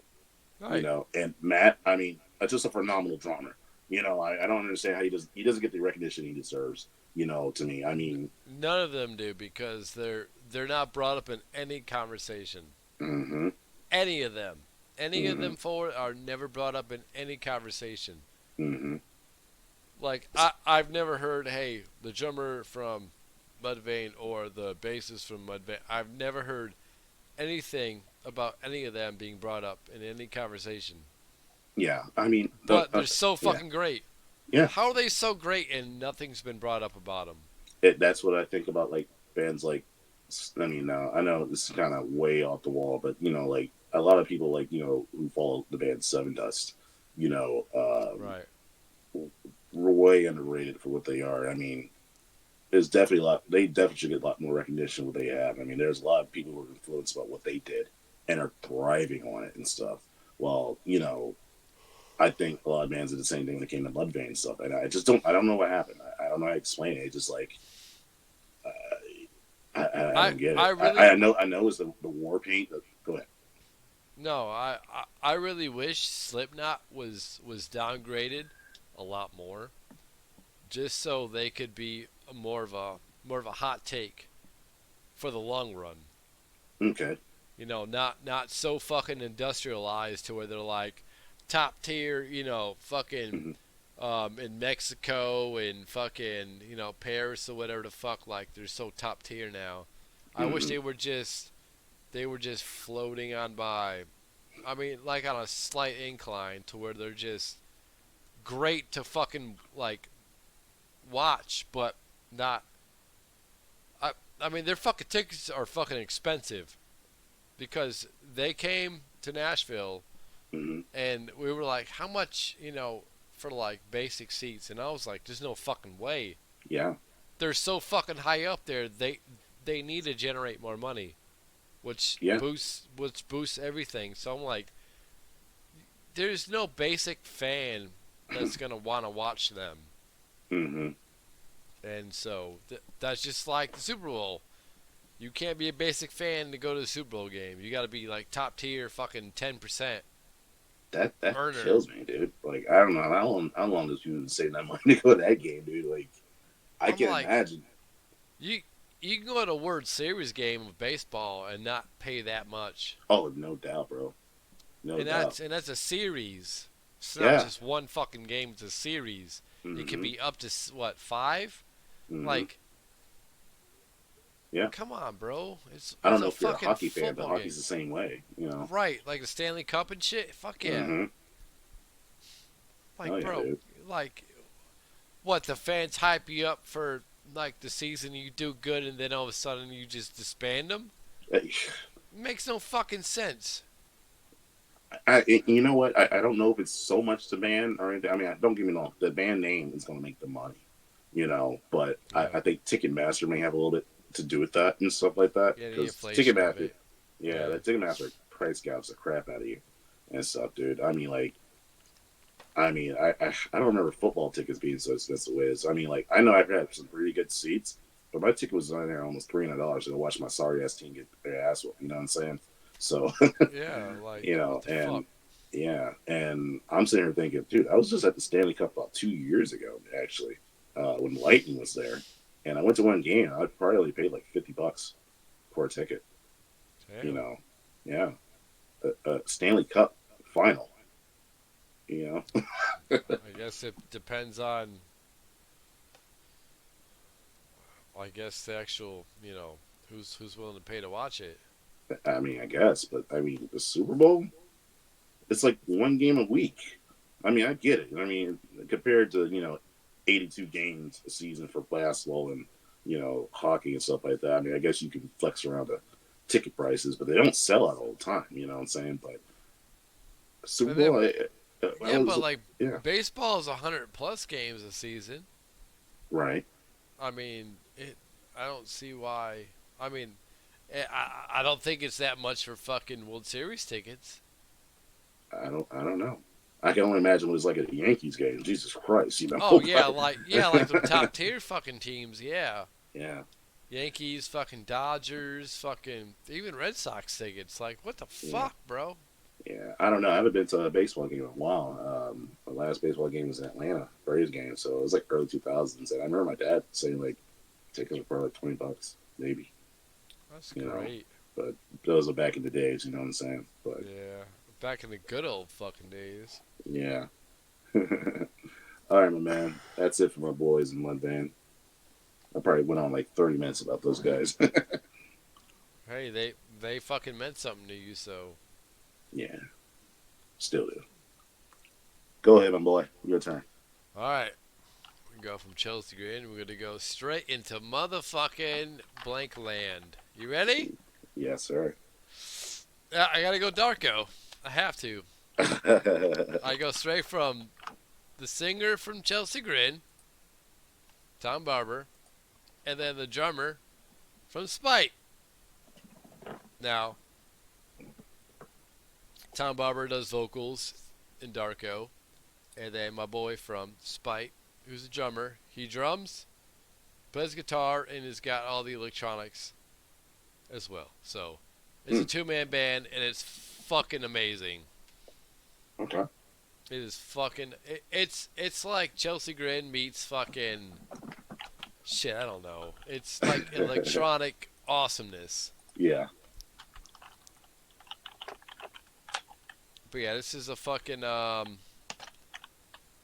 Right. And Matt, I mean, just a phenomenal drummer. I don't understand how he doesn't get the recognition he deserves. To me, I mean, none of them do because they're not brought up in any conversation. Mm-hmm. Any of them four are never brought up in any conversation. Mm-hmm. Like I've never heard, hey, the drummer from Mudvayne or the bassist from Mudvayne. I've never heard anything about any of them being brought up in any conversation. Yeah, I mean, but they're so fucking great. Yeah. How are they so great and nothing's been brought up about them? That's what I think about like bands like. I mean, now I know this is kind of way off the wall, but like a lot of people like who follow the band Seven Dust, right, way underrated for what they are. I mean, there's definitely a lot. They definitely should get a lot more recognition than what they have. I mean, there's a lot of people who are influenced by what they did and are thriving on it and stuff. Well, I think a lot of bands did the same thing when it came to Mudvayne and stuff, and I don't know what happened. I don't know how to explain it. It's just like I don't get it. I know it's the war paint. Go ahead. No, I really wish Slipknot was downgraded a lot more, just so they could be more of a hot take for the long run. Okay. Not so fucking industrialized to where they're like top tier, fucking in Mexico and fucking, Paris or whatever the fuck, like they're so top tier now. I wish they were just floating on by. I mean, like on a slight incline to where they're just great to fucking like watch, but not. I mean, their fucking tickets are fucking expensive because they came to Nashville and we were like, how much, for like basic seats? And I was like, there's no fucking way. Yeah. they're so fucking high up there. They need to generate more money, which Yeah. boosts everything. So I'm like, there's no basic fan that's gonna want to watch them. Mm-hmm. And so that's just like the Super Bowl. You can't be a basic fan to go to the Super Bowl game. You got to be like top tier, fucking 10%. That Earner. kills me, dude. Like, I don't know how long does people save that money to go to that game, dude? Like, I I'm can like, imagine. You can go to a World Series game of baseball and not pay that much. Oh, no doubt, bro. No doubt. That's a series. It's not Yeah. just one fucking game. It's a series. Mm-hmm. It can be up to what 5? Mm-hmm. Like, yeah. Come on, bro. I don't know a if you're a fucking hockey fan, but football hockey's the same way, you know. Right, like the Stanley Cup and shit. Fuck yeah. Mm-hmm. Like, Oh, yeah, bro, dude. like, what, the fans hype you up for, like, the season, you do good, and then all of a sudden you just disband them? Hey, Makes no fucking sense. you know what? I don't know if it's so much the band or anything. I mean, don't get me wrong. The band name is going to make the money, you know. But Yeah. I think Ticketmaster may have a little bit to do with that and stuff like that. Yeah, the Because inflation of Ticketmaster, it. yeah, that Ticketmaster price gouges the crap out of you and stuff, dude. I mean, like, I don't remember football tickets being so expensive ways. I mean, like, I know I've had some pretty good seats, but my ticket was on there almost $300 to watch my sorry ass team get their ass whooped. You know what I'm saying? So, Yeah, like, you know, what the and fuck? yeah, and I'm sitting here thinking, dude, I was just at the Stanley Cup about 2 years ago, actually, when Lightning was there, and I went to one game. I probably paid like $50 for a ticket. Damn. You know, yeah, Stanley Cup final. You know, I guess it depends on, I guess, the actual, who's willing to pay to watch it. I mean, I guess, but I mean, the Super Bowl, it's like one game a week. I mean, I get it. I mean, compared to 82 games a season for basketball and hockey and stuff like that. I mean, I guess you can flex around the ticket prices, but they don't sell out all the time. You know what I'm saying? But Super Bowl, yeah. Baseball is 100+ games a season. Right. I mean, I don't see why. I mean, I don't think it's that much for fucking World Series tickets. I don't know. I can only imagine what it's like at a Yankees game. Jesus Christ, Oh yeah, like the top tier fucking teams, yeah. Yeah. Yankees, fucking Dodgers, fucking even Red Sox tickets. Like, what the fuck, bro? Yeah, I don't know. I haven't been to a baseball game in a while. The last baseball game was in Atlanta, Braves game, so it was like early 2000s. And I remember my dad saying like tickets were probably like $20, maybe. That's great. But those are back in the days, you know what I'm saying? But yeah, back in the good old fucking days. yeah. All right, my man. That's it for my boys in Mudvan. I probably went on like 30 minutes about those guys. Hey, they fucking meant something to you, so. Yeah. Still do. Go ahead, my boy. Your turn. All right. We go from Chelsea Green. We're going to go straight into motherfucking blank land. You ready? Yes, sir. I got to go Darko. I have to. I go straight from the singer from Chelsea Grin, Tom Barber, and then the drummer from Spite. Now, Tom Barber does vocals in Darko, and then my boy from Spite, who's a drummer, he drums, plays guitar, and has got all the electronics as well. So, it's a two-man band, and it's fucking amazing. Okay. It is fucking. It's like Chelsea Grin meets fucking. Shit, I don't know. It's like electronic awesomeness. Yeah. But yeah, this is a fucking.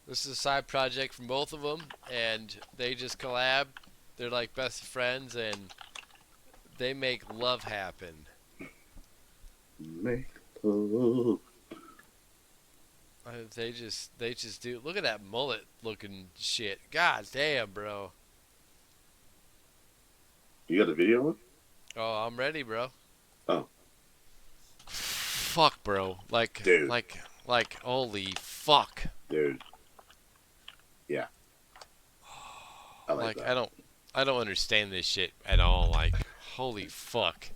This is a side project from both of them, and they just collab. They're like best friends, and they make love happen. Make love. They just do. Look at that mullet looking shit. God damn, bro. You got the video on? Oh, I'm ready, bro. Oh. Fuck, bro. Like, Dude. like, holy fuck. Dude. Yeah. I like that. I don't understand this shit at all. Like, holy fuck.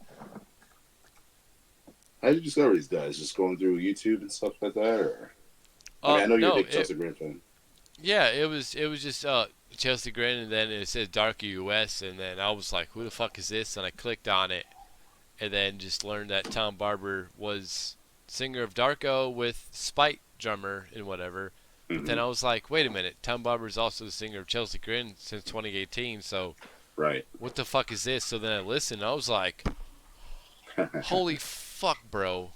How did you discover these guys? Just going through YouTube and stuff like that, or I mean, I know you're a No, big Chelsea Green fan. yeah, it was just Chelsea Grin, and then it said Dark US, and then I was like, who the fuck is this? And I clicked on it, and then just learned that Tom Barber was singer of Darko with Spite drummer and whatever. But then Mm-hmm. I was like, wait a minute, Tom Barber is also the singer of Chelsea Grin since 2018, so Right. what the fuck is this? So then I listened, and I was like, holy fuck, bro.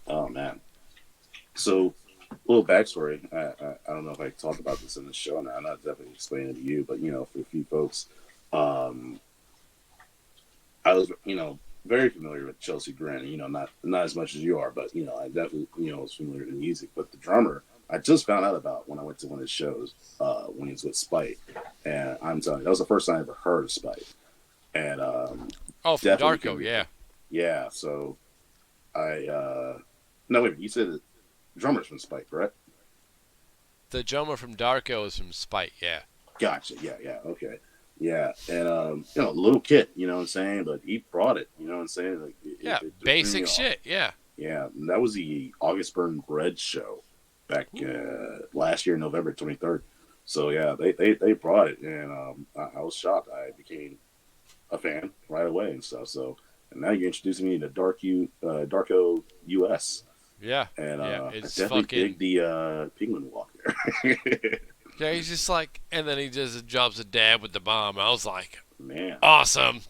Oh man. So, a little backstory. I don't know if I talked about this in the show now. I'm not definitely explaining it to you, but for a few folks, um, I was very familiar with Chelsea Grin. Not as much as you are, but I definitely was familiar with the music. But the drummer, I just found out about when I went to one of his shows when he was with Spite, and I'm telling you, that was the first time I ever heard of Spite, and Oh, from definitely Darko, yeah. yeah. So I no wait, you said the drummer's from Spite, correct? The drummer from Darko is from Spite, yeah. Gotcha. Yeah, yeah, okay. Yeah. And little kid, you know what I'm saying? But he brought it, you know what I'm saying? Like Yeah, it threw me basic off. shit, yeah. Yeah. And that was the August Burn Bread show back last year, November 23rd. So yeah, they brought it, and I was shocked. I became a fan right away and stuff. So and now you're introducing me to Darko US. Yeah, And yeah, I it's definitely fucking... dig the penguin walk there. Yeah, he's just like... And then he just drops a dab with the bomb. I was like, Man. awesome.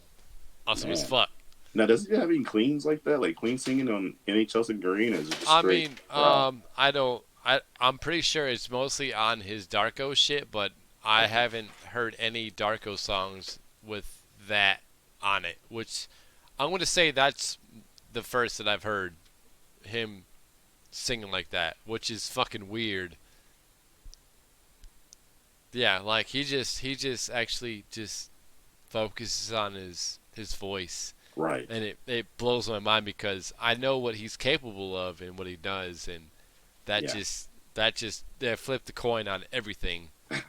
Awesome Man. as fuck. Now, does he have any cleans like that? Like clean singing on any Chelsea Green? Or is it just I straight mean, rap? I don't... I'm pretty sure it's mostly on his Darko shit, but I haven't heard any Darko songs with that on it, which I'm going to say that's the first that I've heard him singing like that, which is fucking weird. Yeah, like he just actually just focuses on his voice, Right. and it blows my mind because I know what he's capable of and what he does, and that Yeah. just they flipped the coin on everything, and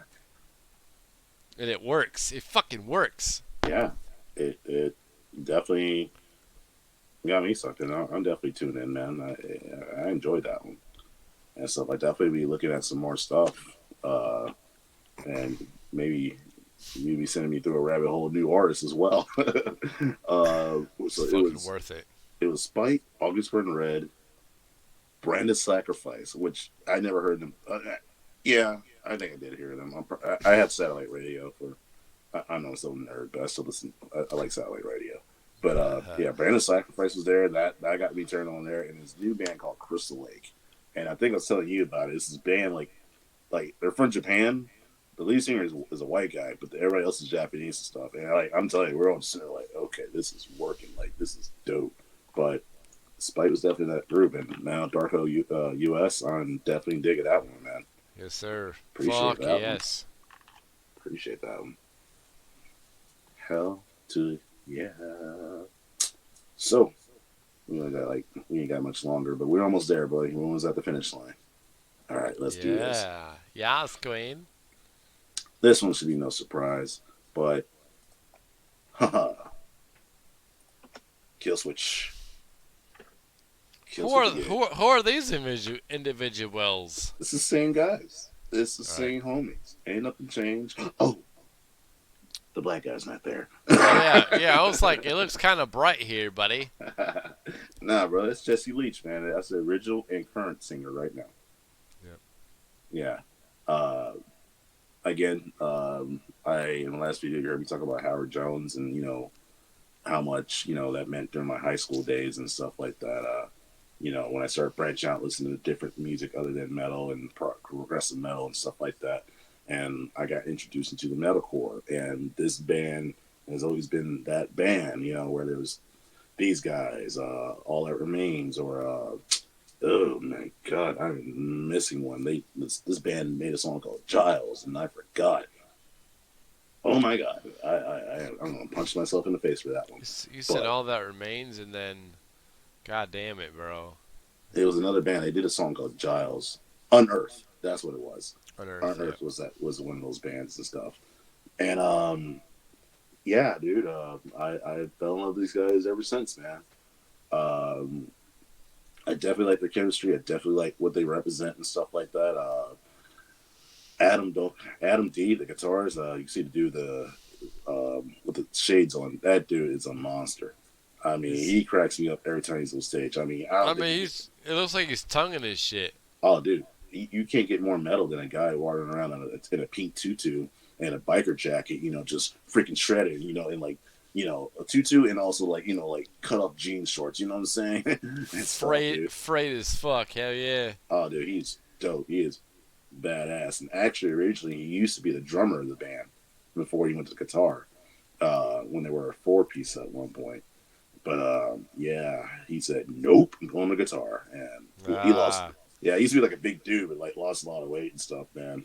it works. It fucking works. Yeah. It definitely got me sucked in. I'm definitely tuned in, man. I enjoyed that one and stuff. I definitely be looking at some more stuff, and maybe you be sending me through a rabbit hole of new artists as well. It's So fucking worth it. it was Spike, August Burn Red, Branded Sacrifice, which I never heard them. Yeah, I think I did hear them. I have satellite radio for. I'm not some nerd, but I still listen. I like satellite radio. But yeah, Branded Sacrifice was there. That got me turned on there, and this new band called Crystal Lake. And I think I was telling you about it. It's this band like they're from Japan. The lead singer is a white guy, but everybody else is Japanese and stuff. And I'm telling you, we're all just like, okay, this is working. Like this is dope. But Spite was definitely that group, and now Darko US, I'm definitely digging that one, man. Yes, sir. Appreciate Fuck that yes. Appreciate that one. Hell to yeah. So we ain't got much longer, but we're almost there, buddy. We're almost at the finish line. All right, let's do this. Yeah. Yes, Queen. This one should be no surprise, but haha, kill switch. Kill Who are switch again. who are these individuals? It's the same guys. It's the All right. same homies. Ain't nothing changed. Oh, the black guy's not there. Oh, yeah. I was like, it looks kind of bright here, buddy. Nah, bro, it's Jesse Leach, man. That's the original and current singer right now. Yep. Yeah. Again, in the last video you heard me talk about Howard Jones and how much that meant during my high school days and stuff like that. When I started branching out, listening to different music other than metal and progressive metal and stuff like that, and I got introduced into the metalcore. And this band has always been that band, where there was these guys, All That Remains, or oh my God, I'm missing one. This band made a song called Giles, and I forgot. Oh my God, I'm gonna punch myself in the face for that one. You said All That Remains, and then, God damn it, bro. It was another band. They did a song called Giles. Unearth. That's what it was. Unearth, Unearth yeah. was one of those bands and stuff. And Yeah, dude. I fell in love with these guys ever since, man. Um, I definitely like their chemistry. I definitely like what they represent and stuff like that. Adam Do- Adam D, the guitars. You see the dude with the shades on. That dude is a monster. I mean, He's, he cracks me up every time he's on stage. I mean, I I don't think mean, he could. he's. It looks like he's tonguing his shit. Oh, dude, you can't get more metal than a guy walking around in a pink tutu and a biker jacket. You know, just freaking shredded. You know, and like a tutu and also like like cut off jean shorts. You know what I'm saying? And stuff, dude. Frayed as fuck. Hell yeah. Oh, dude, he's dope. He is badass. And actually, originally, he used to be the drummer of the band before he went to guitar. When they were a four-piece at one point. But yeah, he said nope, I'm going to guitar, and he lost. Ah. Yeah, he used to be like a big dude, but like lost a lot of weight and stuff, man.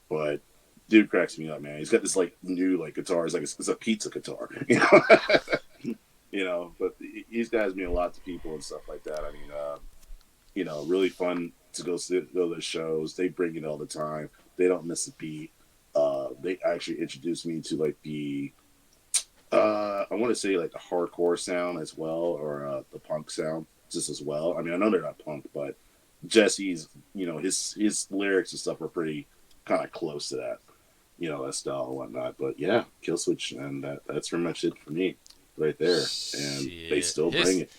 But dude cracks me up, man. He's got this like new like guitar. It's a pizza guitar, you know. But these guys mean a lot to people and stuff like that. I mean, really fun to go to the shows. They bring it all the time. They don't miss a beat. They actually introduced me to like I want to say like the hardcore sound as well, or the punk sound just as well. I mean, I know they're not punk, but Jesse's, his lyrics and stuff are pretty kind of close to that, that style and whatnot. But yeah, Killswitch, and that's pretty much it for me right there. And they Shit. still bring it.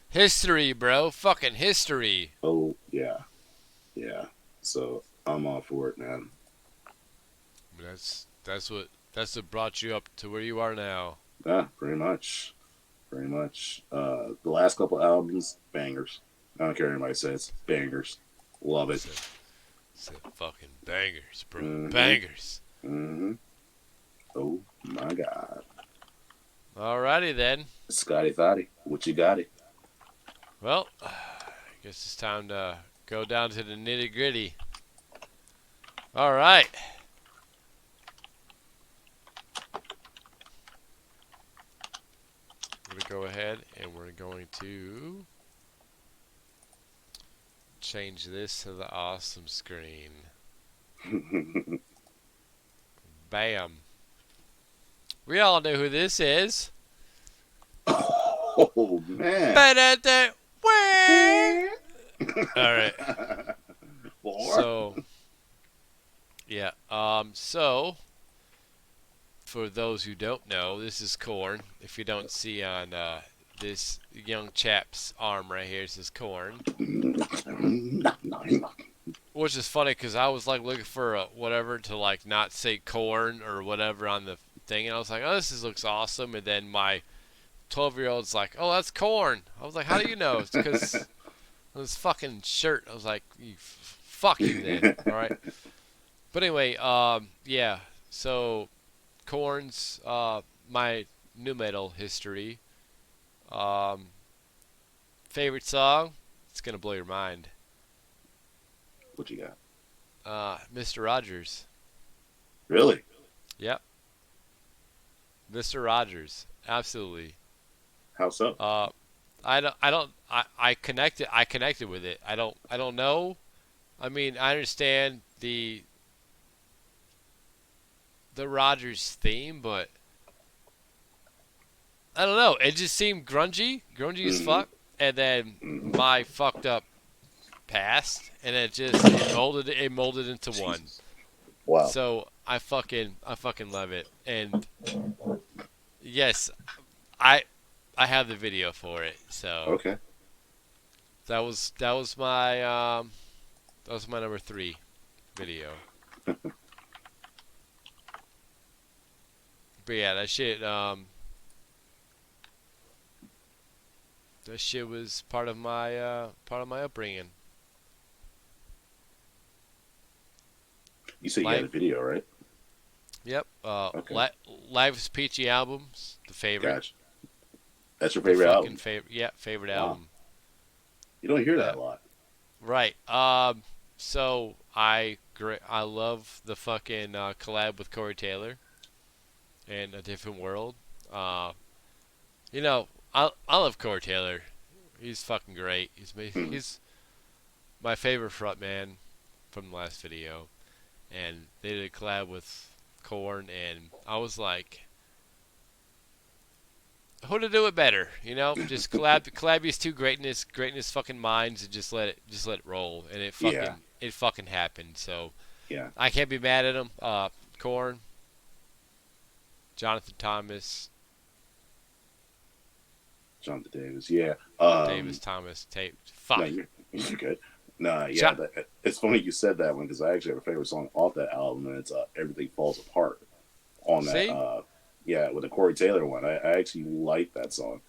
History, bro. Fucking history. Oh yeah, yeah. So I'm all for it, man. That's what brought you up to where you are now. Yeah, pretty much. Pretty much. The last couple albums, bangers. I don't care what anybody says. Bangers. Love it. Said fucking bangers, bro. Mhm. Bangers. Mm-hmm. Oh my God. Alrighty then. Scotty Thotty, what you got it? Well, I guess it's time to go down to the nitty gritty. Alright. We're going to go ahead and we're going to change this to the awesome screen. Bam. We all know who this is. Oh man. Ba-da-da, wah. Alright. So, yeah. So, for those who don't know, this is corn. If you don't see on this young chap's arm right here, this is corn. Which is funny because I was like looking for whatever to like not say corn or whatever on the thing, and I was like, oh, looks awesome. And then my 12-year-old's like, oh, that's corn. I was like, how do you know? It's because of this fucking shirt. I was like, fuck you then. All right. But anyway, yeah. So, corn's my new metal history. Favorite song? It's gonna blow your mind. What you got? Mr. Rogers. Really? Yep. Mr. Rogers. Absolutely. How so? I connected with it. I don't know. I mean, I understand the Rogers theme, but I don't know. It just seemed grungy as fuck, and then my fucked up past, and it molded into one. Wow. So I fucking love it, and yes, I have the video for it. So Okay. that was my number 3 video. But yeah, that shit was part of my upbringing. You said you had a video, right? Yep. Okay. Life's Peachy albums, the favorite. Gotcha. That's your favorite album? Favorite Wow. album. You don't hear that a lot. Right. So I love the fucking collab with Corey Taylor and A Different World. I love Corey Taylor. He's fucking great. He's my favorite frontman from the last video, and they did a collab with Korn, and I was like, who to do it better? Just collab these two greatness fucking minds and just let it roll, and Yeah, it fucking happened. So yeah. I can't be mad at him. Korn, Jonathan Thomas, Jonathan Davis. Yeah. Davis Thomas, Tate. No, Fuck. you're good. Nah, yeah. Jo- It's funny you said that one because I actually have a favorite song off that album, and it's "Everything Falls Apart" on that. See? Yeah, with the Corey Taylor one. I actually like that song,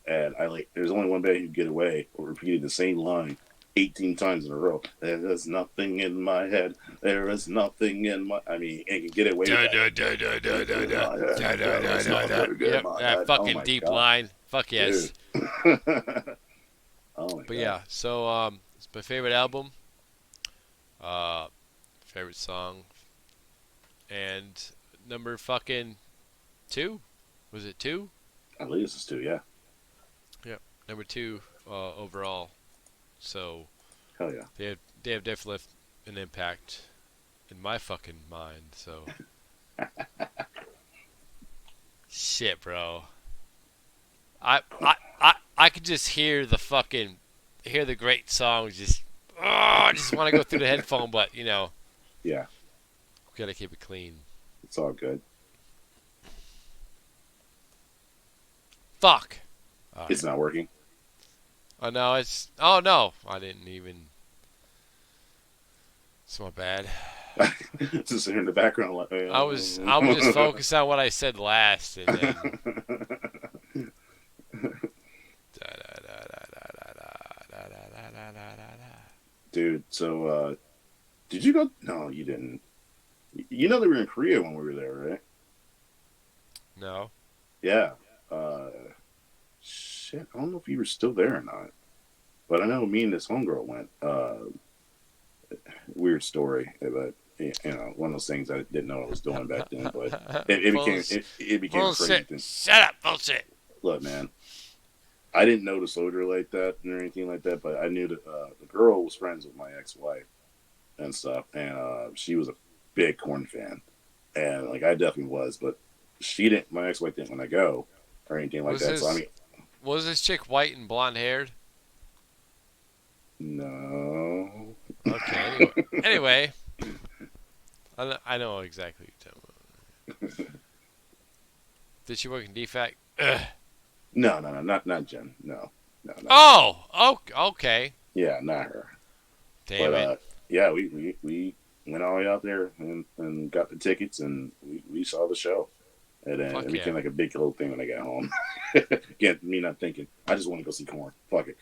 and I like. There's only one band who can get away with repeating the same line 18 times in a row. There is nothing in my head. There is nothing in my. I mean, and can get away with that. Yep, that Oh fucking my deep God, line. Fuck yes. dude. Oh my But God. yeah, so it's my favorite album, favorite song, and number fucking 2. Was it 2? I believe this is two. Yeah. Yep, number 2 overall. So Hell yeah. they have definitely left an impact in my fucking mind. So shit, bro. I could just hear the great songs. I just want to go through the headphone, but Yeah. we gotta keep it clean. It's all good. Fuck. It's not working. Oh no, oh no, I didn't even. It's my bad. Just in the background. Like, I was just focused on what I said last, and then. Dude, so did you go? No, you didn't. You know they were in Korea when we were there, right? No. Yeah. Shit, I don't know if you were still there or not. But I know me and this homegirl went. Weird story, but one of those things I didn't know I was doing back then. But it became bullshit. crazy. Shut up, bullshit. Look, man, I didn't know the soldier like that or anything like that, but I knew that the girl was friends with my ex-wife and stuff, and she was a big Korn fan, and like I definitely was, but she didn't. My ex-wife didn't want to go or anything like that. So I mean, was this chick white and blonde haired? no. Okay. Anyway, I know exactly what you're talking about. Did she work in DFAC? No, not Jen. No. Oh, okay. Yeah, not her. Damn But it. yeah, we went all the way out there and got the tickets and we saw the show. And then Fuck it became yeah. like a big little thing when I got home. Again, me not thinking, I just want to go see Korn. Fuck it.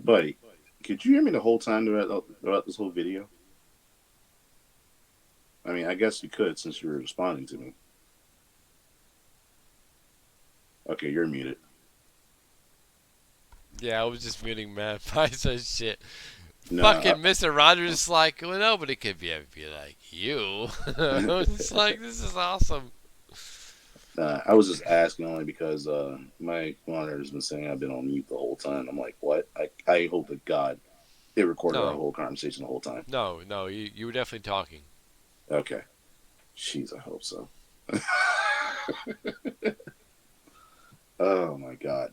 Buddy, could you hear me the whole time throughout this whole video? I mean, I guess you could since you were responding to me. Okay, you're muted. Yeah, I was just muting Matt by some shit. No, Fucking Mr. Rogers is like, well, nobody could be like you. I was just like, this is awesome. I was just asking only because my monitor has been saying I've been on mute the whole time. I'm like, what? I hope to God it recorded No. our whole conversation the whole time. No, you were definitely talking. Okay. Jeez, I hope so. Oh my God.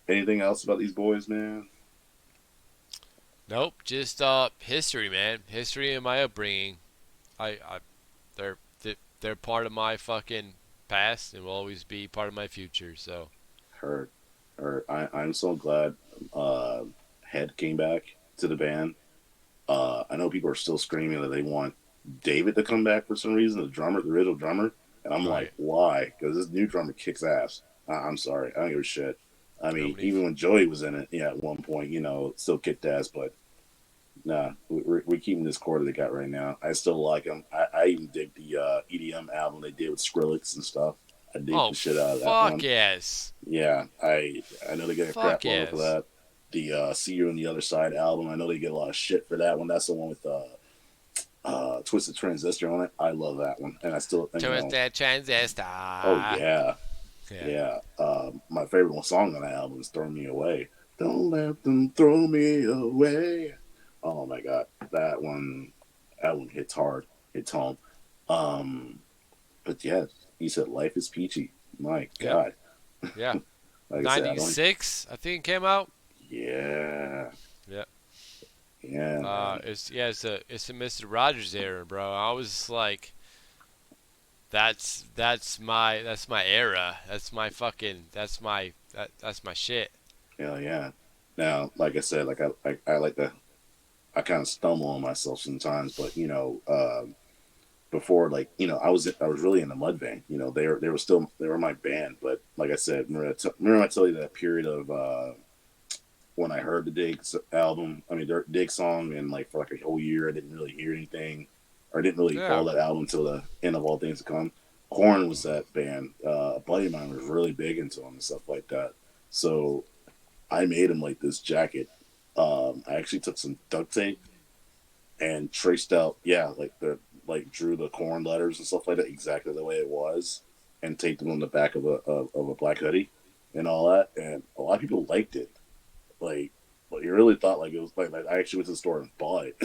Anything else about these boys, man? Nope, just history, man. History and my upbringing. They're part of my fucking past and will always be part of my future. So Heard. I'm so glad Head came back to the band. I know people are still screaming that they want David to come back for some reason, the original drummer. And I'm like, why? Because this new drummer kicks ass. I'm sorry. I don't give a shit. I mean, even when Joey was in it, at one point, still kicked ass. But nah, we're keeping this core that they got right now. I still like them. I even dig the EDM album they did with Skrillex and stuff. I dig the shit out of that one. Fuck yes. Yeah, I know they get a crap load for yes. that. The See You on the Other Side album, I know they get a lot of shit for that one. That's the one with Twisted Transistor on it. I love that one, and I still think. Twisted Transistor. Oh yeah. My favorite song on that album is "Throw Me Away." Don't let them throw me away. Oh my God, that one. That one hits hard, hits home. Um, but yeah, he said life is peachy. My Yep. God, Yeah. like I said, I don't. 96, I think it came out. Yeah, Yeah. yeah, man. It's a Mr. Rogers era, bro. I was like, that's my era. That's my shit. Hell yeah. Now, like I said, I like to I kind of stumble on myself sometimes, but before I was really in the Mudvayne. They were my band, but like I said, remember I tell you that period of when I heard the album, I mean Dig song, and like for like a whole year I didn't really hear anything, or I didn't really Yeah. follow that album until the end of All Things to Come. Korn was that band. A buddy of mine was really big into them and stuff like that. So I made him like this jacket. I actually took some duct tape and traced out, drew the Korn letters and stuff like that exactly the way it was, and taped them on the back of a black hoodie and all that. And a lot of people liked it. Like, but you really thought like it was like I actually went to the store and bought it.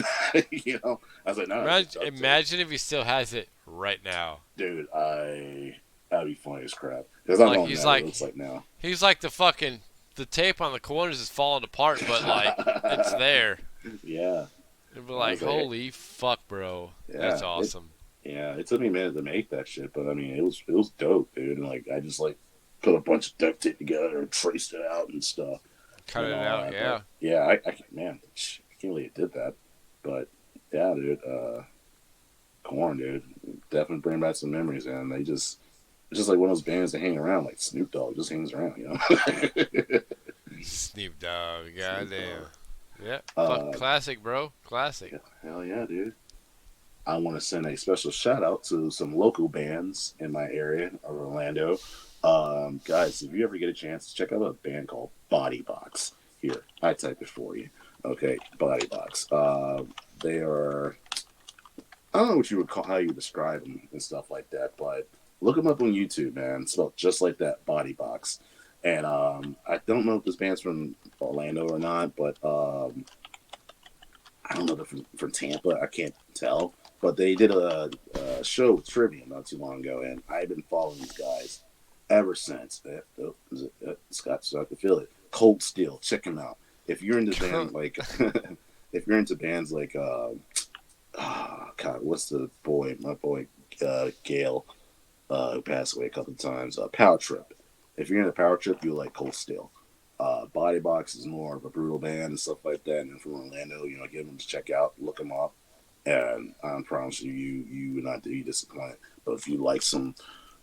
I was like, no, Imagine if he still has it right now. dude, that'd be funny as crap. Because I Like don't he's know what it like looks like now. he's like the tape on the corners is falling apart, but like it's there. Yeah, It'd be I like, was like, holy fuck, bro, that's yeah, awesome. it took me a minute to make that shit, but I mean, it was dope, dude. And like, I just like put a bunch of duct tape together and traced it out and stuff Cut and it all out, that. yeah. But yeah, man, I can't believe it did that. But yeah, dude, Korn, dude, definitely bring back some memories, and it's just like one of those bands that hang around, like Snoop Dogg just hangs around, Snoop Dogg, Snoop goddamn. Dogg. Yeah, fuck, Uh, classic, bro, classic. yeah, hell yeah, dude. I want to send a special shout out to some local bands in my area of Orlando. Guys, if you ever get a chance, check out a band called Body Box. Here, I type it for you. Okay, Body Box. They are, I don't know what you would call, how you describe them and stuff like that, but look them up on YouTube, man. It's spelled just like that, Body Box. And I don't know if this band's from Orlando or not, but I don't know if they're from Tampa. I can't tell. But they did a show with Trivium not too long ago, and I've been following these guys ever since. Scott started to feel it. Cold Steel, check them out. If you're into bands like, if you're into bands like, God, what's my boy, Gale, who passed away a couple of times. Power Trip. If you're into Power Trip, you'll like Cold Steel. Body Box is more of a brutal band and stuff like that. And from Orlando, give them to check out, look them up, and I promise you would not be disappointed. But if you like some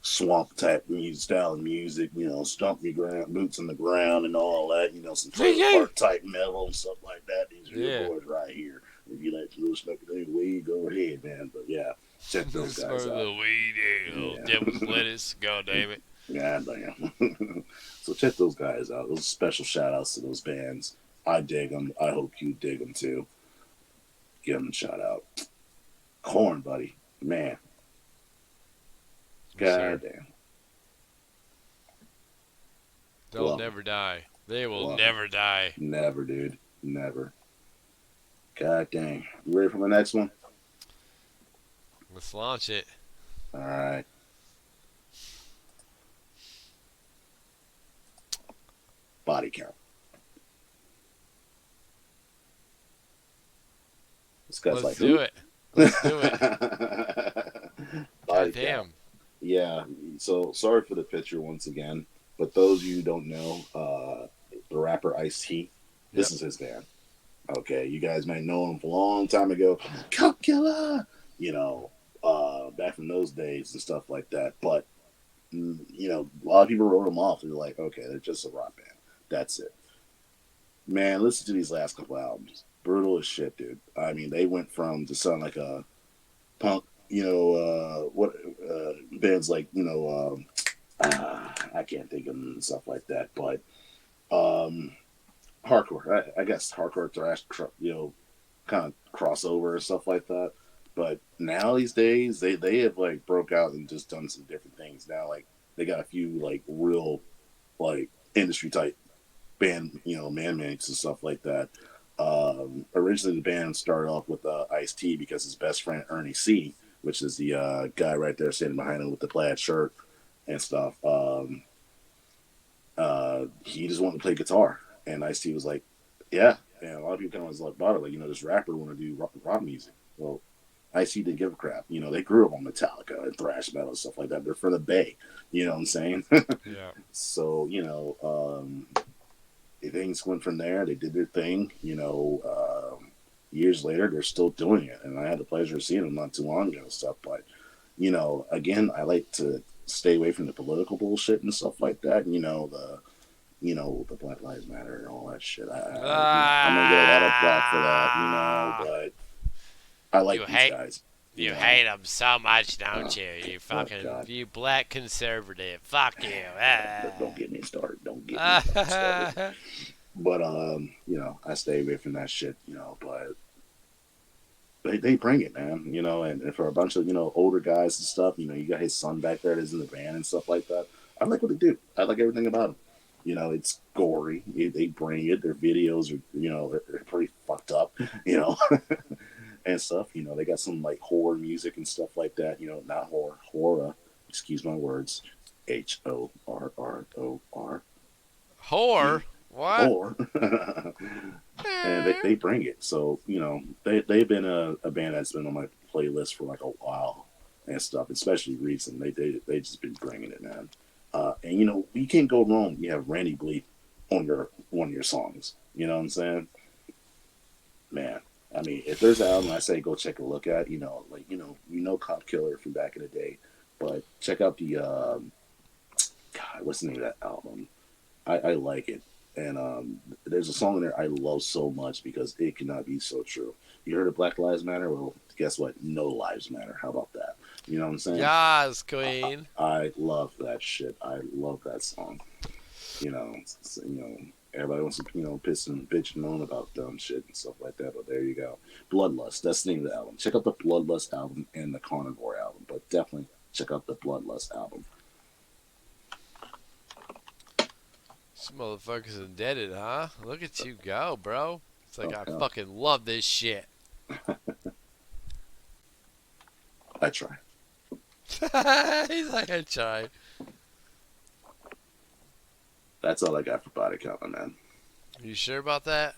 swamp type style of music, stomp your boots on the ground and all that, some trailer park type metal and stuff like that, these are your boys right here. If you like to little smoke the weed, go ahead, man. But yeah, check those guys out. The weed, devil's lettuce, god damn it. God damn. So check those guys out. Those special shout outs to those bands. I dig them. I hope you dig them too. Give them a shout out. Korn, buddy. Man. God damn. They'll never die. They will never die. Never, dude. Never. God dang. You ready for my next one? Let's launch it. All right. Body count. This guy's Let's like, do it. Let's do it. Body God damn. count. Yeah. So sorry for the picture once again, but those of you who don't know, the rapper Ice-T, this is his band. Okay, you guys might know him from a long time ago. Cup Killer, back from those days and stuff like that. But a lot of people wrote them off. They're like, okay, they're just a rock band. That's it. Man, listen to these last couple albums. Brutal as shit, dude. I mean, they went from to sound like a punk, bands like, I can't think of them and stuff like that, but hardcore. I guess hardcore thrash, kind of crossover and stuff like that. But now these days, they have like broke out and just done some different things. Now, like they got a few like real like industry type band, man mix and stuff like that. Originally, the band started off with Ice-T because his best friend Ernie C, which is the guy right there sitting behind him with the plaid shirt and stuff. He just wanted to play guitar, and Ice-T was like, "Yeah." And a lot of people kind of was like, "Bought it, like, this rapper want to do rock music." Well, Ice-T didn't give a crap. They grew up on Metallica and thrash metal and stuff like that. They're from the Bay. You know what I'm saying? Yeah. So things went from there. They did their thing. Years later, they're still doing it, and I had the pleasure of seeing them not too long ago and stuff. But again, I like to stay away from the political bullshit and stuff like that. The Black Lives Matter and all that shit. I'm gonna get a lot of flack for that, but I like these guys. You hate them so much, don't you? You fucking, you black conservative. Fuck you. Don't get me started. Don't get me started. But I stay away from that shit. But they bring it, man. And for a bunch of older guys and stuff, you got his son back there that's in the band and stuff like that. I like what they do. I like everything about them. It's gory. They bring it. Their videos are, they're pretty fucked up, and stuff. They got some like horror music and stuff like that. Not horror. Excuse my words. HORROR. Whore? What? Whore. And they bring it. So they've been a band that's been on my playlist for like a while and stuff, especially recent. They just been bringing it, man. And you can't go wrong. You have Randy Bleak on one of your songs. You know what I'm saying? Man, I mean, if there's an album I say go check a look at, Cop Killer from back in the day, but check out the God, what's the name of that album? I like it, and there's a song in there I love so much because it cannot be so true. You heard of Black Lives Matter? Well, guess what? No lives matter. How about that? You know what I'm saying? Yes, Queen. I love that shit. I love that song. Everybody wants to, piss and bitch and moan about dumb shit and stuff like that. But there you go. Bloodlust. That's the name of the album. Check out the Bloodlust album and the Carnivore album. But definitely check out the Bloodlust album. This motherfucker's indebted, huh? Look at you go, bro. It's like, I yeah. fucking love this shit. I try. He's like, I tried. That's all I got for body count, man. Are you sure about that?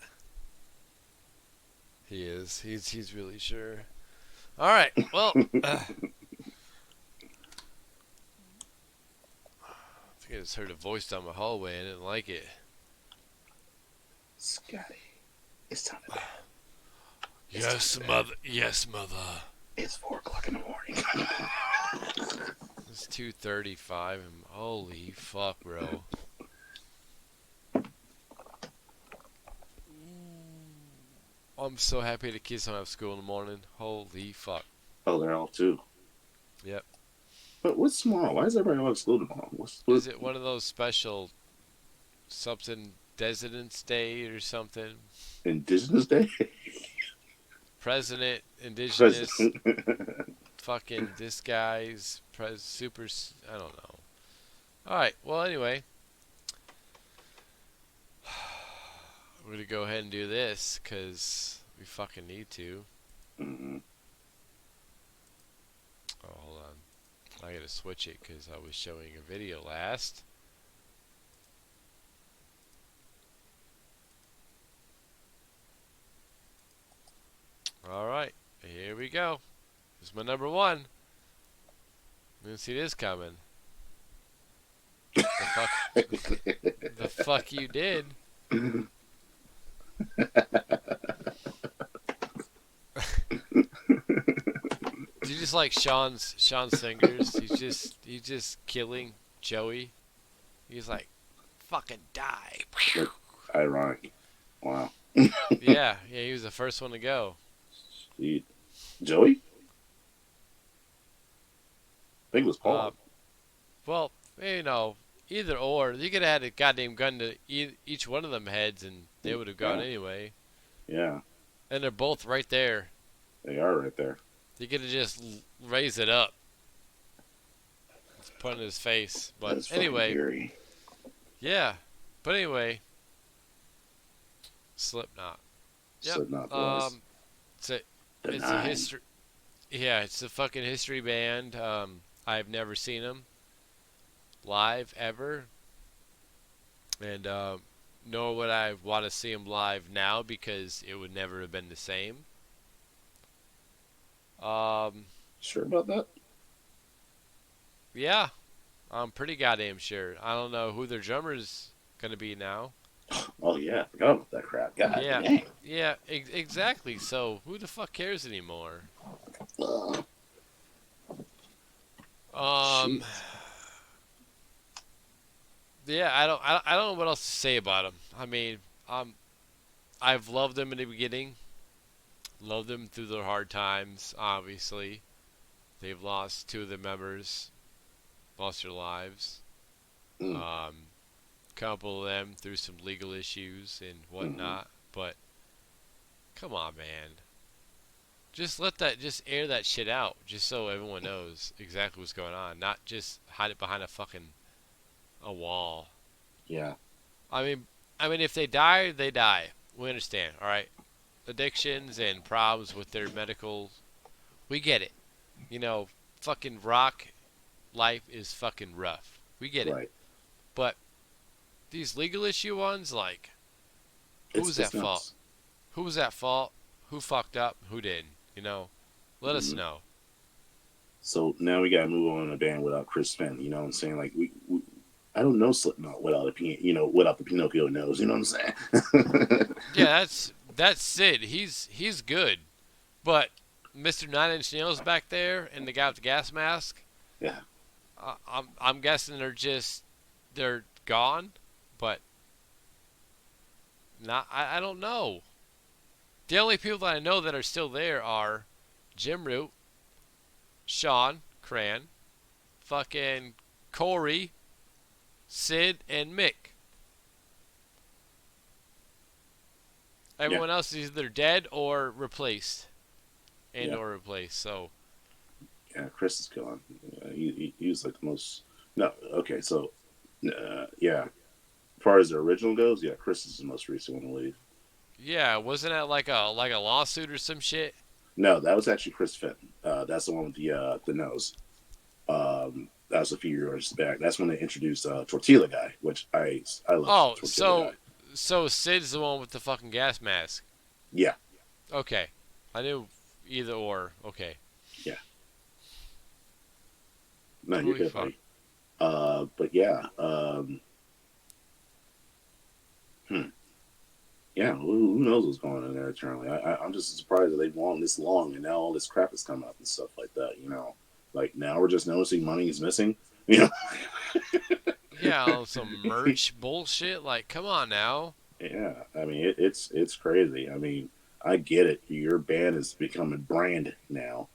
He is. He's really sure. All right. Well, I think I just heard a voice down my hallway and I didn't like it. Scotty, it's time to bed. Yes, mother. Yes, mother. It's 4:00 in the morning. It's 2:35 and holy fuck, bro. I'm so happy the kids don't have school in the morning. Holy fuck. Oh, they're off too. Yep. But what's tomorrow? Why is everybody off school tomorrow? Is it one of those special something President's Day or something? Indigenous Day? President, Indigenous, fucking this guy's super, I don't know. Alright, well anyway. We're going to go ahead and do this because we fucking need to. Mm-hmm. Oh, hold on. I got to switch it because I was showing a video last. Alright, here we go. This is my number one. Didn't see this coming. The fuck you did. Do you just like Sean's singers? He's just killing Joey. He's like, fucking die. Ironic. Wow. yeah, he was the first one to go. Dude. Joey? I think it was Paul. Well, either or. You could have had a goddamn gun to each one of them heads and they would have gone anyway. Yeah. And they're both right there. They are right there. You could have just raised it up. It's put in his face. But That's anyway. Eerie. Yeah. But anyway. Slipknot. Yep. Slipknot boys. It's a The it's a Nine. history. Yeah, it's a fucking history band. I've never seen them live ever, and nor would I want to see them live now because it would never have been the same. Um, Sure about that? yeah, I'm pretty goddamn sure. I don't know who their drummer's gonna be now. Oh yeah, I forgot about that crap. God Yeah, dang. yeah, exactly. So who the fuck cares anymore? Uh, Um, Jeez. yeah, I don't know what else to say about them. I mean, I've loved them in the beginning, loved them through their hard times. Obviously, they've lost two of their members, lost their lives. Mm, Um, couple of them through some legal issues and mm-hmm. whatnot. But come on, man, just air that shit out, just so everyone knows exactly what's going on, not just hide it behind a wall. Yeah. I mean, if they die, they die. We understand, all right? Addictions and problems with their medical, we get it. You know, fucking rock life is fucking rough. We get it. Right. But these legal issue ones, like, who was It's at fault? nuts. Who was at fault? Who fucked up? Who didn't? You know, let us Hmm. know. So now we gotta move on to a band without Chris Fenn. You know what I'm saying? Like we I don't know Slipknot without without the Pinocchio nose. You know what I'm saying? Yeah, that's Sid. He's good, but Mr. Nine Inch Nails back there and the guy with the gas mask. Yeah. I'm guessing they're gone, but not. I don't know. The only people that I know that are still there are Jim Root, Sean Cran, fucking Corey, Sid, and Mick. Yeah. Everyone else is either dead or replaced, and Yeah. or replaced. So Yeah. Chris is gone. He was like the most. No. Okay. So. Yeah. As far as the original goes, yeah, Chris is the most recent one to leave. yeah, wasn't that like a lawsuit or some shit? No, that was actually Chris Fenton. That's the one with the nose. That was a few years back. That's when they introduced Tortilla Guy, which I love Oh, Tortilla Guy. so Sid's the one with the fucking gas mask. Yeah, Okay, I knew either or. Okay, yeah. No, you're holy good, fuck. buddy. But yeah, hmm. Yeah. Who knows what's going on there eternally? I'm just surprised that they've gone this long and now all this crap is coming up and stuff like that. You know, like now we're just noticing money is missing. You know. Yeah, some merch bullshit. Like, come on now. Yeah, I mean it's crazy. I mean, I get it. Your band is becoming brand now.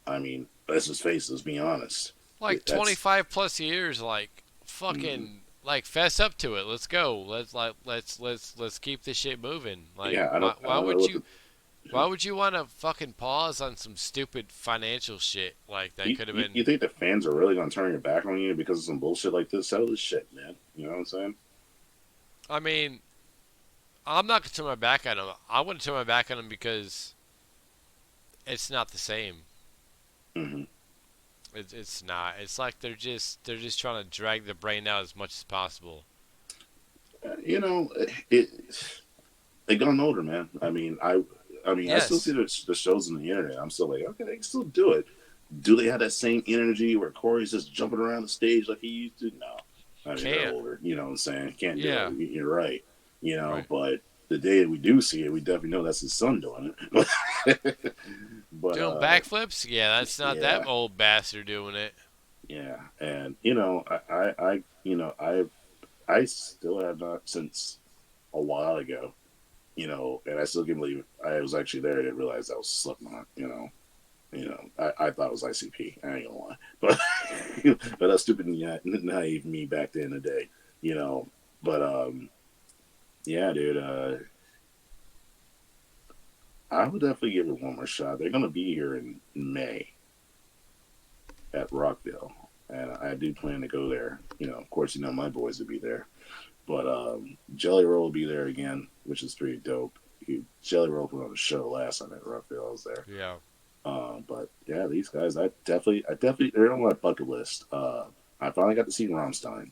I mean, let's just face it. Let's be honest. Like That's 25 plus years. Like, mm, fucking, like fess up to it. Let's go. Let's keep this shit moving. Like, yeah. I why don't know would what you? the Why would you want to fucking pause on some stupid financial shit like that could have you been? think the fans are really gonna turn your back on you because of some bullshit like this? Settle this shit, man. You know what I'm saying? I mean, I'm not gonna turn my back on them. I want to turn my back on them because it's not the same. Hmm. It's not. It's like they're just trying to drag the brain out as much as possible. You know, it they gone older, man. I still see Yes, the shows on the internet. I'm still like, okay, they can still do it. Do they have that same energy where Corey's just jumping around the stage like he used to? No. I mean, they're can't. older. You know what I'm saying? Can't do Yeah, it. You're right. You know, right. but the day we do see it, we definitely know that's his son doing it. But Doing backflips? Yeah, that's not that yeah, old bastard doing it. yeah, and I still have not since a while ago. You know, and I still can't believe I was actually there. I didn't realize that was Slipknot. I thought it was ICP. I ain't gonna lie, but but that's stupid naive me back then in the day. You know, but yeah, dude. I would definitely give it one more shot. They're gonna be here in May at Rockville, and I do plan to go there. You know, of course, my boys will be there, but Jelly Roll will be there again, which is pretty dope. Jelly Roll put on a show last time at Rockville. I was there. Yeah. But yeah, these guys, I definitely, they're on my bucket list. I finally got to see Rammstein,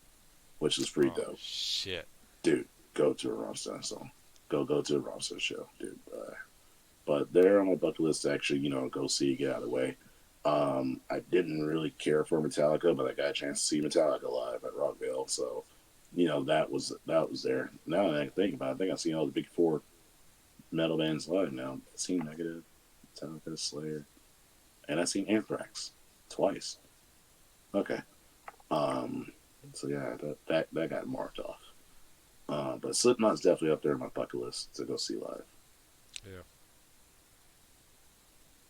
which is pretty Oh dope. shit. Dude, go to a Rammstein song. Go to a Rammstein show, dude. But they're on my bucket list to actually, go see, get out of the way. I didn't really care for Metallica, but I got a chance to see Metallica live at Rockville, so that was there. Now that I think about it, I think I've seen all the big four metal bands live now. I've seen Negative, Metallica, Slayer, and I've seen Anthrax twice. Okay. So yeah, that got marked off. But Slipknot's definitely up there on my bucket list to go see live. Yeah.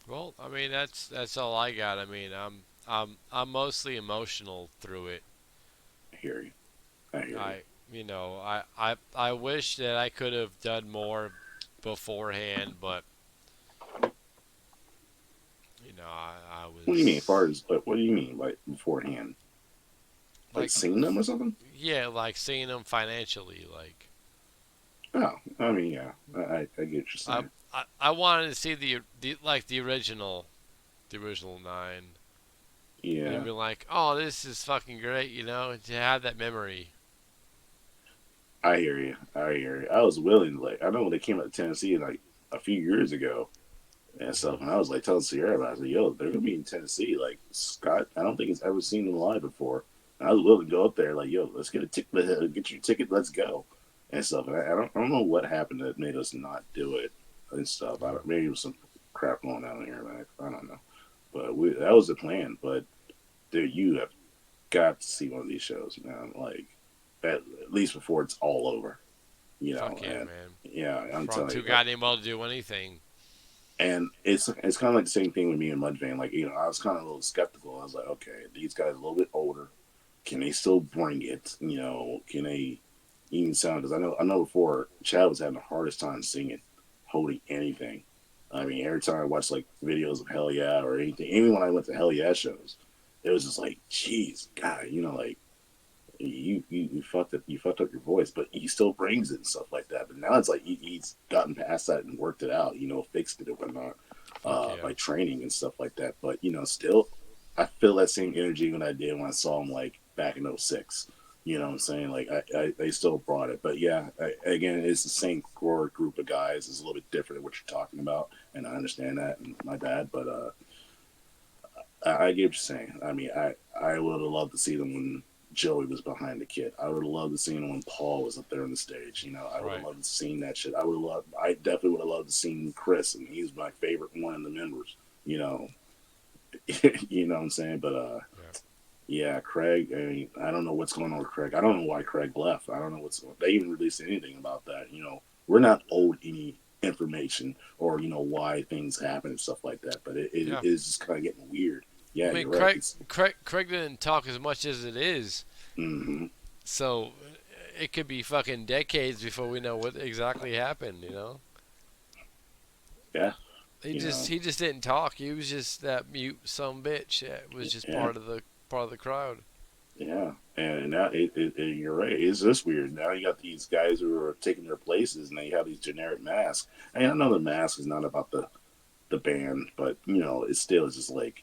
Well, I mean that's all I got. I mean, I'm mostly emotional through it. I hear you. I wish that I could have done more beforehand, but I What do you mean, as far was as, what do you mean, like, beforehand? Like, like, seeing them or something? yeah, like seeing them financially. Like, Oh, I mean, yeah, I get what you're I saying. I wanted to see the original nine, and Yeah, be like, oh, this is fucking great, to have that memory. I hear you. I hear you. I was willing to, like, I know when they came out to Tennessee, like, a few years ago and stuff, and I was, like, telling Sierra about it. I was like, yo, they're going to be in Tennessee. Like, Scott, I don't think he's ever seen them live before. And I was willing to go up there, like, yo, let's get a ticket, get your ticket, let's go. And stuff. And I don't know what happened that made us not do it and stuff. Yeah. Maybe it was some crap going on here, man. I don't know. But that was the plan. But, dude, you have got to see one of these shows, man. Like, at least before it's all over, Fuck yeah, And man. yeah, I'm From telling too you. goddamn well to do anything. And it's kind of like the same thing with me and Mudvayne. Like, I was kind of a little skeptical. I was like, okay, these guys are a little bit older. Can they still bring it? Can they even sound? Because I know before Chad was having the hardest time singing, holding anything. I mean, every time I watched like videos of Hell Yeah or anything, even when I went to Hell Yeah shows, it was just like, geez, God, like you fucked up your voice, but he still brings it and stuff like that. But now it's like he's gotten past that and worked it out, fixed it and whatnot, Fuck yeah. by training and stuff like that. But still, I feel that same energy when I did when I saw him like back in '06. You know what I'm saying? Like they still brought it, but yeah, again, it's the same core group of guys. It's a little bit different than what you're talking about, and I understand that. And my bad, but I get what you're saying. I mean, I would have loved to see them when Joey was behind the kid. I would have loved to see him when Paul was up there on the stage. I would have Right. loved to see that shit. I definitely would have loved to see Chris, and he's my favorite one of the members. You know, you know what I'm saying? But yeah, Craig. I mean, I don't know what's going on with Craig. I don't know why Craig left. I don't know what's. They even released anything about that. We're not owed any information or why things happen and stuff like that. But it Yeah. is just kind of getting weird. I Yeah, mean, you're right. Craig didn't talk as much as it is, Mm-hmm. so it could be fucking decades before we know what exactly happened. Yeah. He just didn't talk. He was just that mute some bitch that was just Yeah. part of the crowd. Yeah, and now you're right. It's just weird. Now you got these guys who are taking their places, and they have these generic masks. And I know the mask is not about the band, but it's still just like,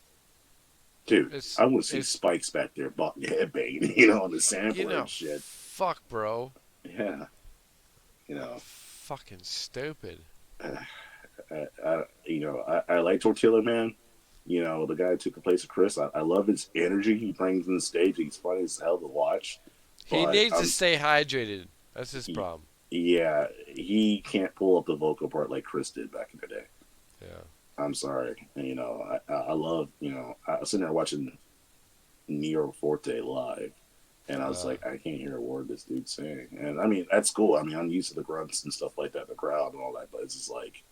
dude, It's I want to see it's Spikes back there, headbanging, on the sampler and shit. fuck, bro. Yeah, you know, Fucking stupid. I like Tortilla Man. The guy who took the place of Chris. I love his energy he brings on the stage. He's funny as hell to watch. He But needs to stay hydrated. That's his problem. yeah, he can't pull up the vocal part like Chris did back in the day. Yeah. I'm sorry. I love, I was sitting there watching Nero Forte live, and I was like, I can't hear a word this dude's saying. And I mean, that's cool. I mean, I'm used to the grunts and stuff like that, in the crowd and all that, but it's just like,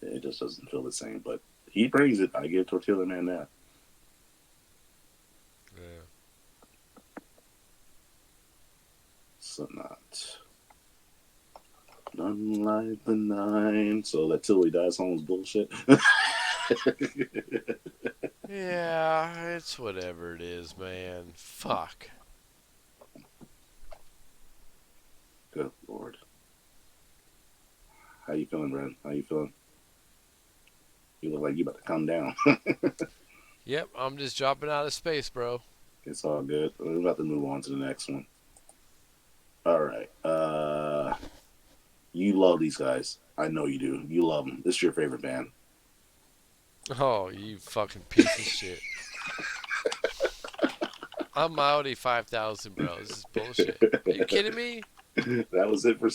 it just doesn't feel the same. But he brings it. I give Tortilla Man that. Yeah. So not. None like the nine. So that till he dies song is bullshit. Yeah, it's whatever it is, man. Fuck. Good Lord. How you feeling, Ren? How you feeling? You look like you about to come down. Yep, I'm just dropping out of space, bro. It's all good. We're about to move on to the next one. All right. You love these guys. I know you do. You love them. This is your favorite band. Oh, you fucking piece of shit. I'm Audi 5000, bro. This is bullshit. Are you kidding me? That was it for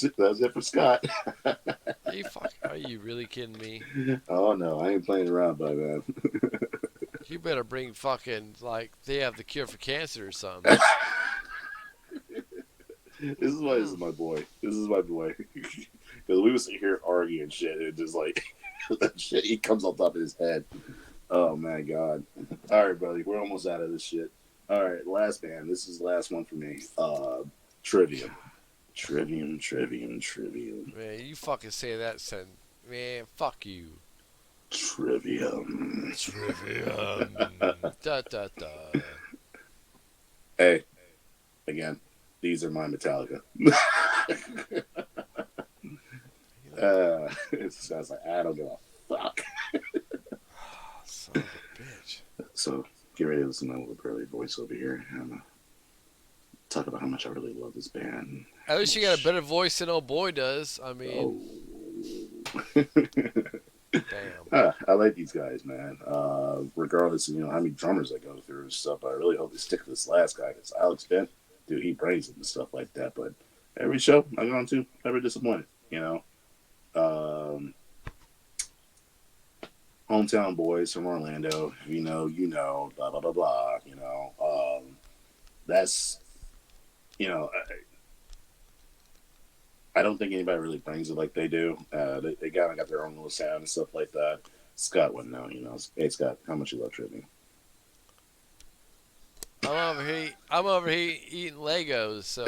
Scott. Are you really kidding me? Oh no, I ain't playing around, by man. You better bring fucking like they have the cure for cancer or something. This is why this is my boy. This is my boy. Because we was sitting here arguing shit, and just like that shit, he comes on top of his head. Oh my god! All right, buddy, we're almost out of this shit. All right, last band. This is the last one for me. Trivium. Man, you fucking say that sentence. Man, fuck you. Trivium. Da da da. Hey, again, these are my Metallica. It's like I don't give a fuck. Son of a bitch. So get ready to listen to my little girly voice over here and talk about how much I really love this band. At least you got a better voice than old boy does. I mean, damn. I like these guys, man. Regardless of how many drummers I go through and stuff, I really hope they stick to this last guy because Alex Bent, dude, he brings it and stuff like that. But every show I go on to, never disappointed. Hometown boys from Orlando. If you know. Blah blah blah blah. That's I don't think anybody really brings it like they do. They kind of got their own little sound and stuff like that. Scott wouldn't know, Hey, Scott, how much you love Trivia? I'm over here eating Legos, so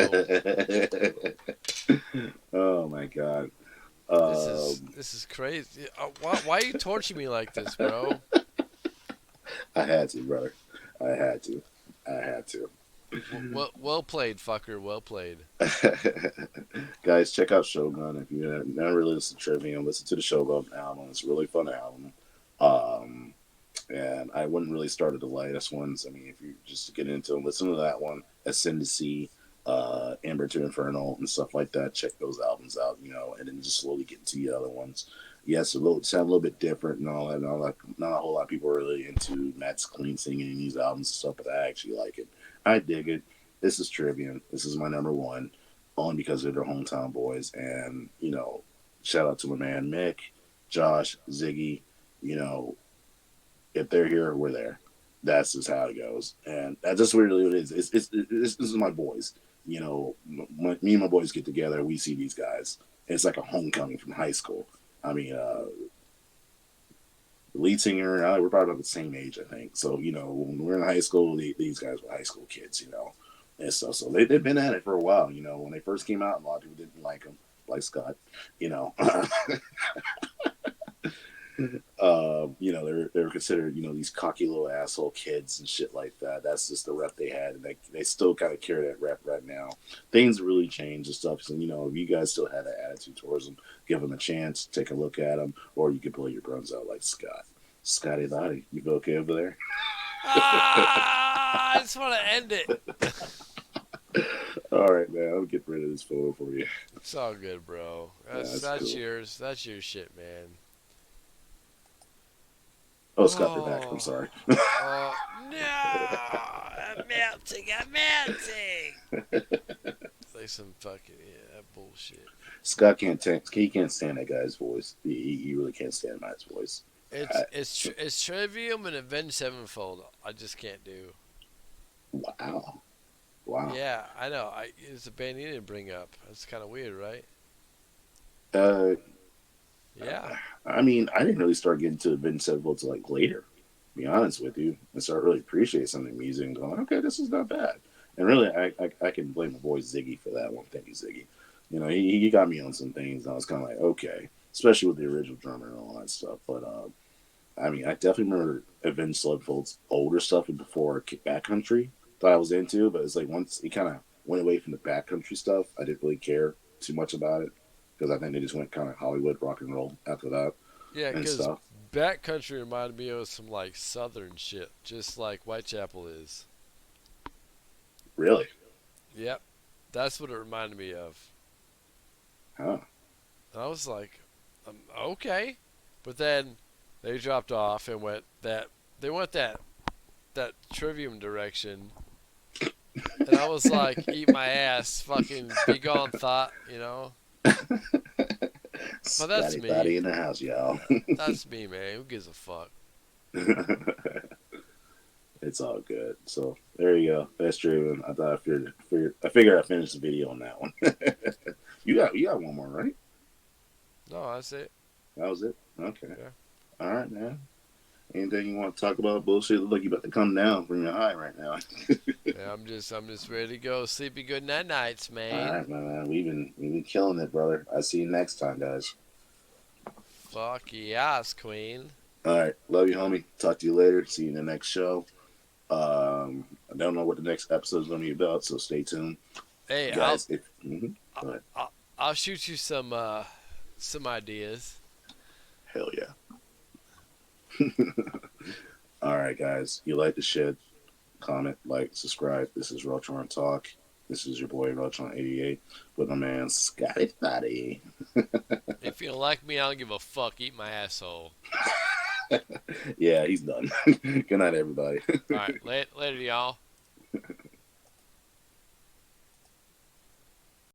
Oh my god. this is crazy. Why are you torturing me like this, bro? I had to, brother. I had to. Well played, fucker. Well played. Guys, check out Shogun. If you never really listened to Trivium, listen to the Shogun album. It's a really fun album. And I wouldn't really start at the latest ones. I mean, if you just get into them, listen to that one, Ascendancy, Amber to Infernal, and stuff like that. Check those albums out, and then just slowly get into the other ones. Yes, sound a little bit different and all that. Not a whole lot of people are really into Matt's clean singing in these albums and stuff, but I actually like it. I dig it. This is Trivium. This is my number one, only because they're their hometown boys. And, shout out to my man Mick, Josh, Ziggy. If they're here, we're there. That's just how it goes. And that's just really what it is. This is my boys. Me and my boys get together. We see these guys. It's like a homecoming from high school. I mean, the lead singer and I, we're probably about the same age, I think. So, when we're in high school, these guys were high school kids, and stuff. So they've been at it for a while. When they first came out, a lot of people didn't like them, like Scott, they were considered, these cocky little asshole kids and shit like that. That's just the rep they had, and they still kind of carry that rep right now. Things really changed and stuff. So, if you guys still had that attitude towards them, give them a chance, take a look at them, or you could blow your brains out like Scott. Scotty Lottie, you okay over there? I just want to end it. All right, man. I'll get rid of this photo for you. It's all good, bro. That's cool. yours. That's your shit, man. Oh, Scott, you're back. I'm sorry. No! I'm melting. It's like some fucking that bullshit. Scott can't stand that guy's voice. He really can't stand Matt's voice. It's Trivium and Avenged Sevenfold. I just can't do. Wow. Yeah, I know. It's a band you didn't bring up. That's kind of weird, right? Yeah. I mean, I didn't really start getting to Avenged Sevenfold until like later. To be honest with you, I started really appreciating some of the music and going, okay, this is not bad. And really, I can blame my boy Ziggy for that one. Thank you, Ziggy. He got me on some things, and I was kind of like, okay, especially with the original drummer and all that stuff. But I mean, I definitely remember Avenged Sevenfold's older stuff and before Backcountry that I was into. But it's like once he kind of went away from the Backcountry stuff, I didn't really care too much about it. because I think they just went kind of Hollywood rock and roll after that Yeah, and because stuff. backcountry reminded me of some like southern shit, just like Whitechapel is. Really? Yep, that's what it reminded me of. Huh. And I was like, okay, but then they dropped off and they went that trivium direction, and I was like, eat my ass, fucking be gone, thought, you know. But that's Scotty me. Thotty in the house, y'all. That's me, man. Who gives a fuck? It's all good. So there you go. That's true. I thought I figured I finished the video on that one. you got one more, right? No, that's it. That was it. Okay. Yeah. All right, man. Anything you want to talk about? Bullshit. Look like you about to come down from your high right now. Yeah, I'm just ready to go. Sleepy good nights, All man. right, man. We've been killing it, brother. I'll see you next time, guys. Fuck yes, queen. All right. Love you, homie. Talk to you later. See you in the next show. I don't know what the next episode is going to be about, so stay tuned, Hey, guys. Go I'll, ahead. I'll shoot you some ideas. Hell yeah. All right, guys. You like the shit? Comment, like, subscribe. This is Reltron Talk. This is your boy Reltron88 with my man Scotty Thotty. If you don't like me, I don't give a fuck. Eat my asshole. Yeah, he's done. Good night, everybody. All right, later, y'all.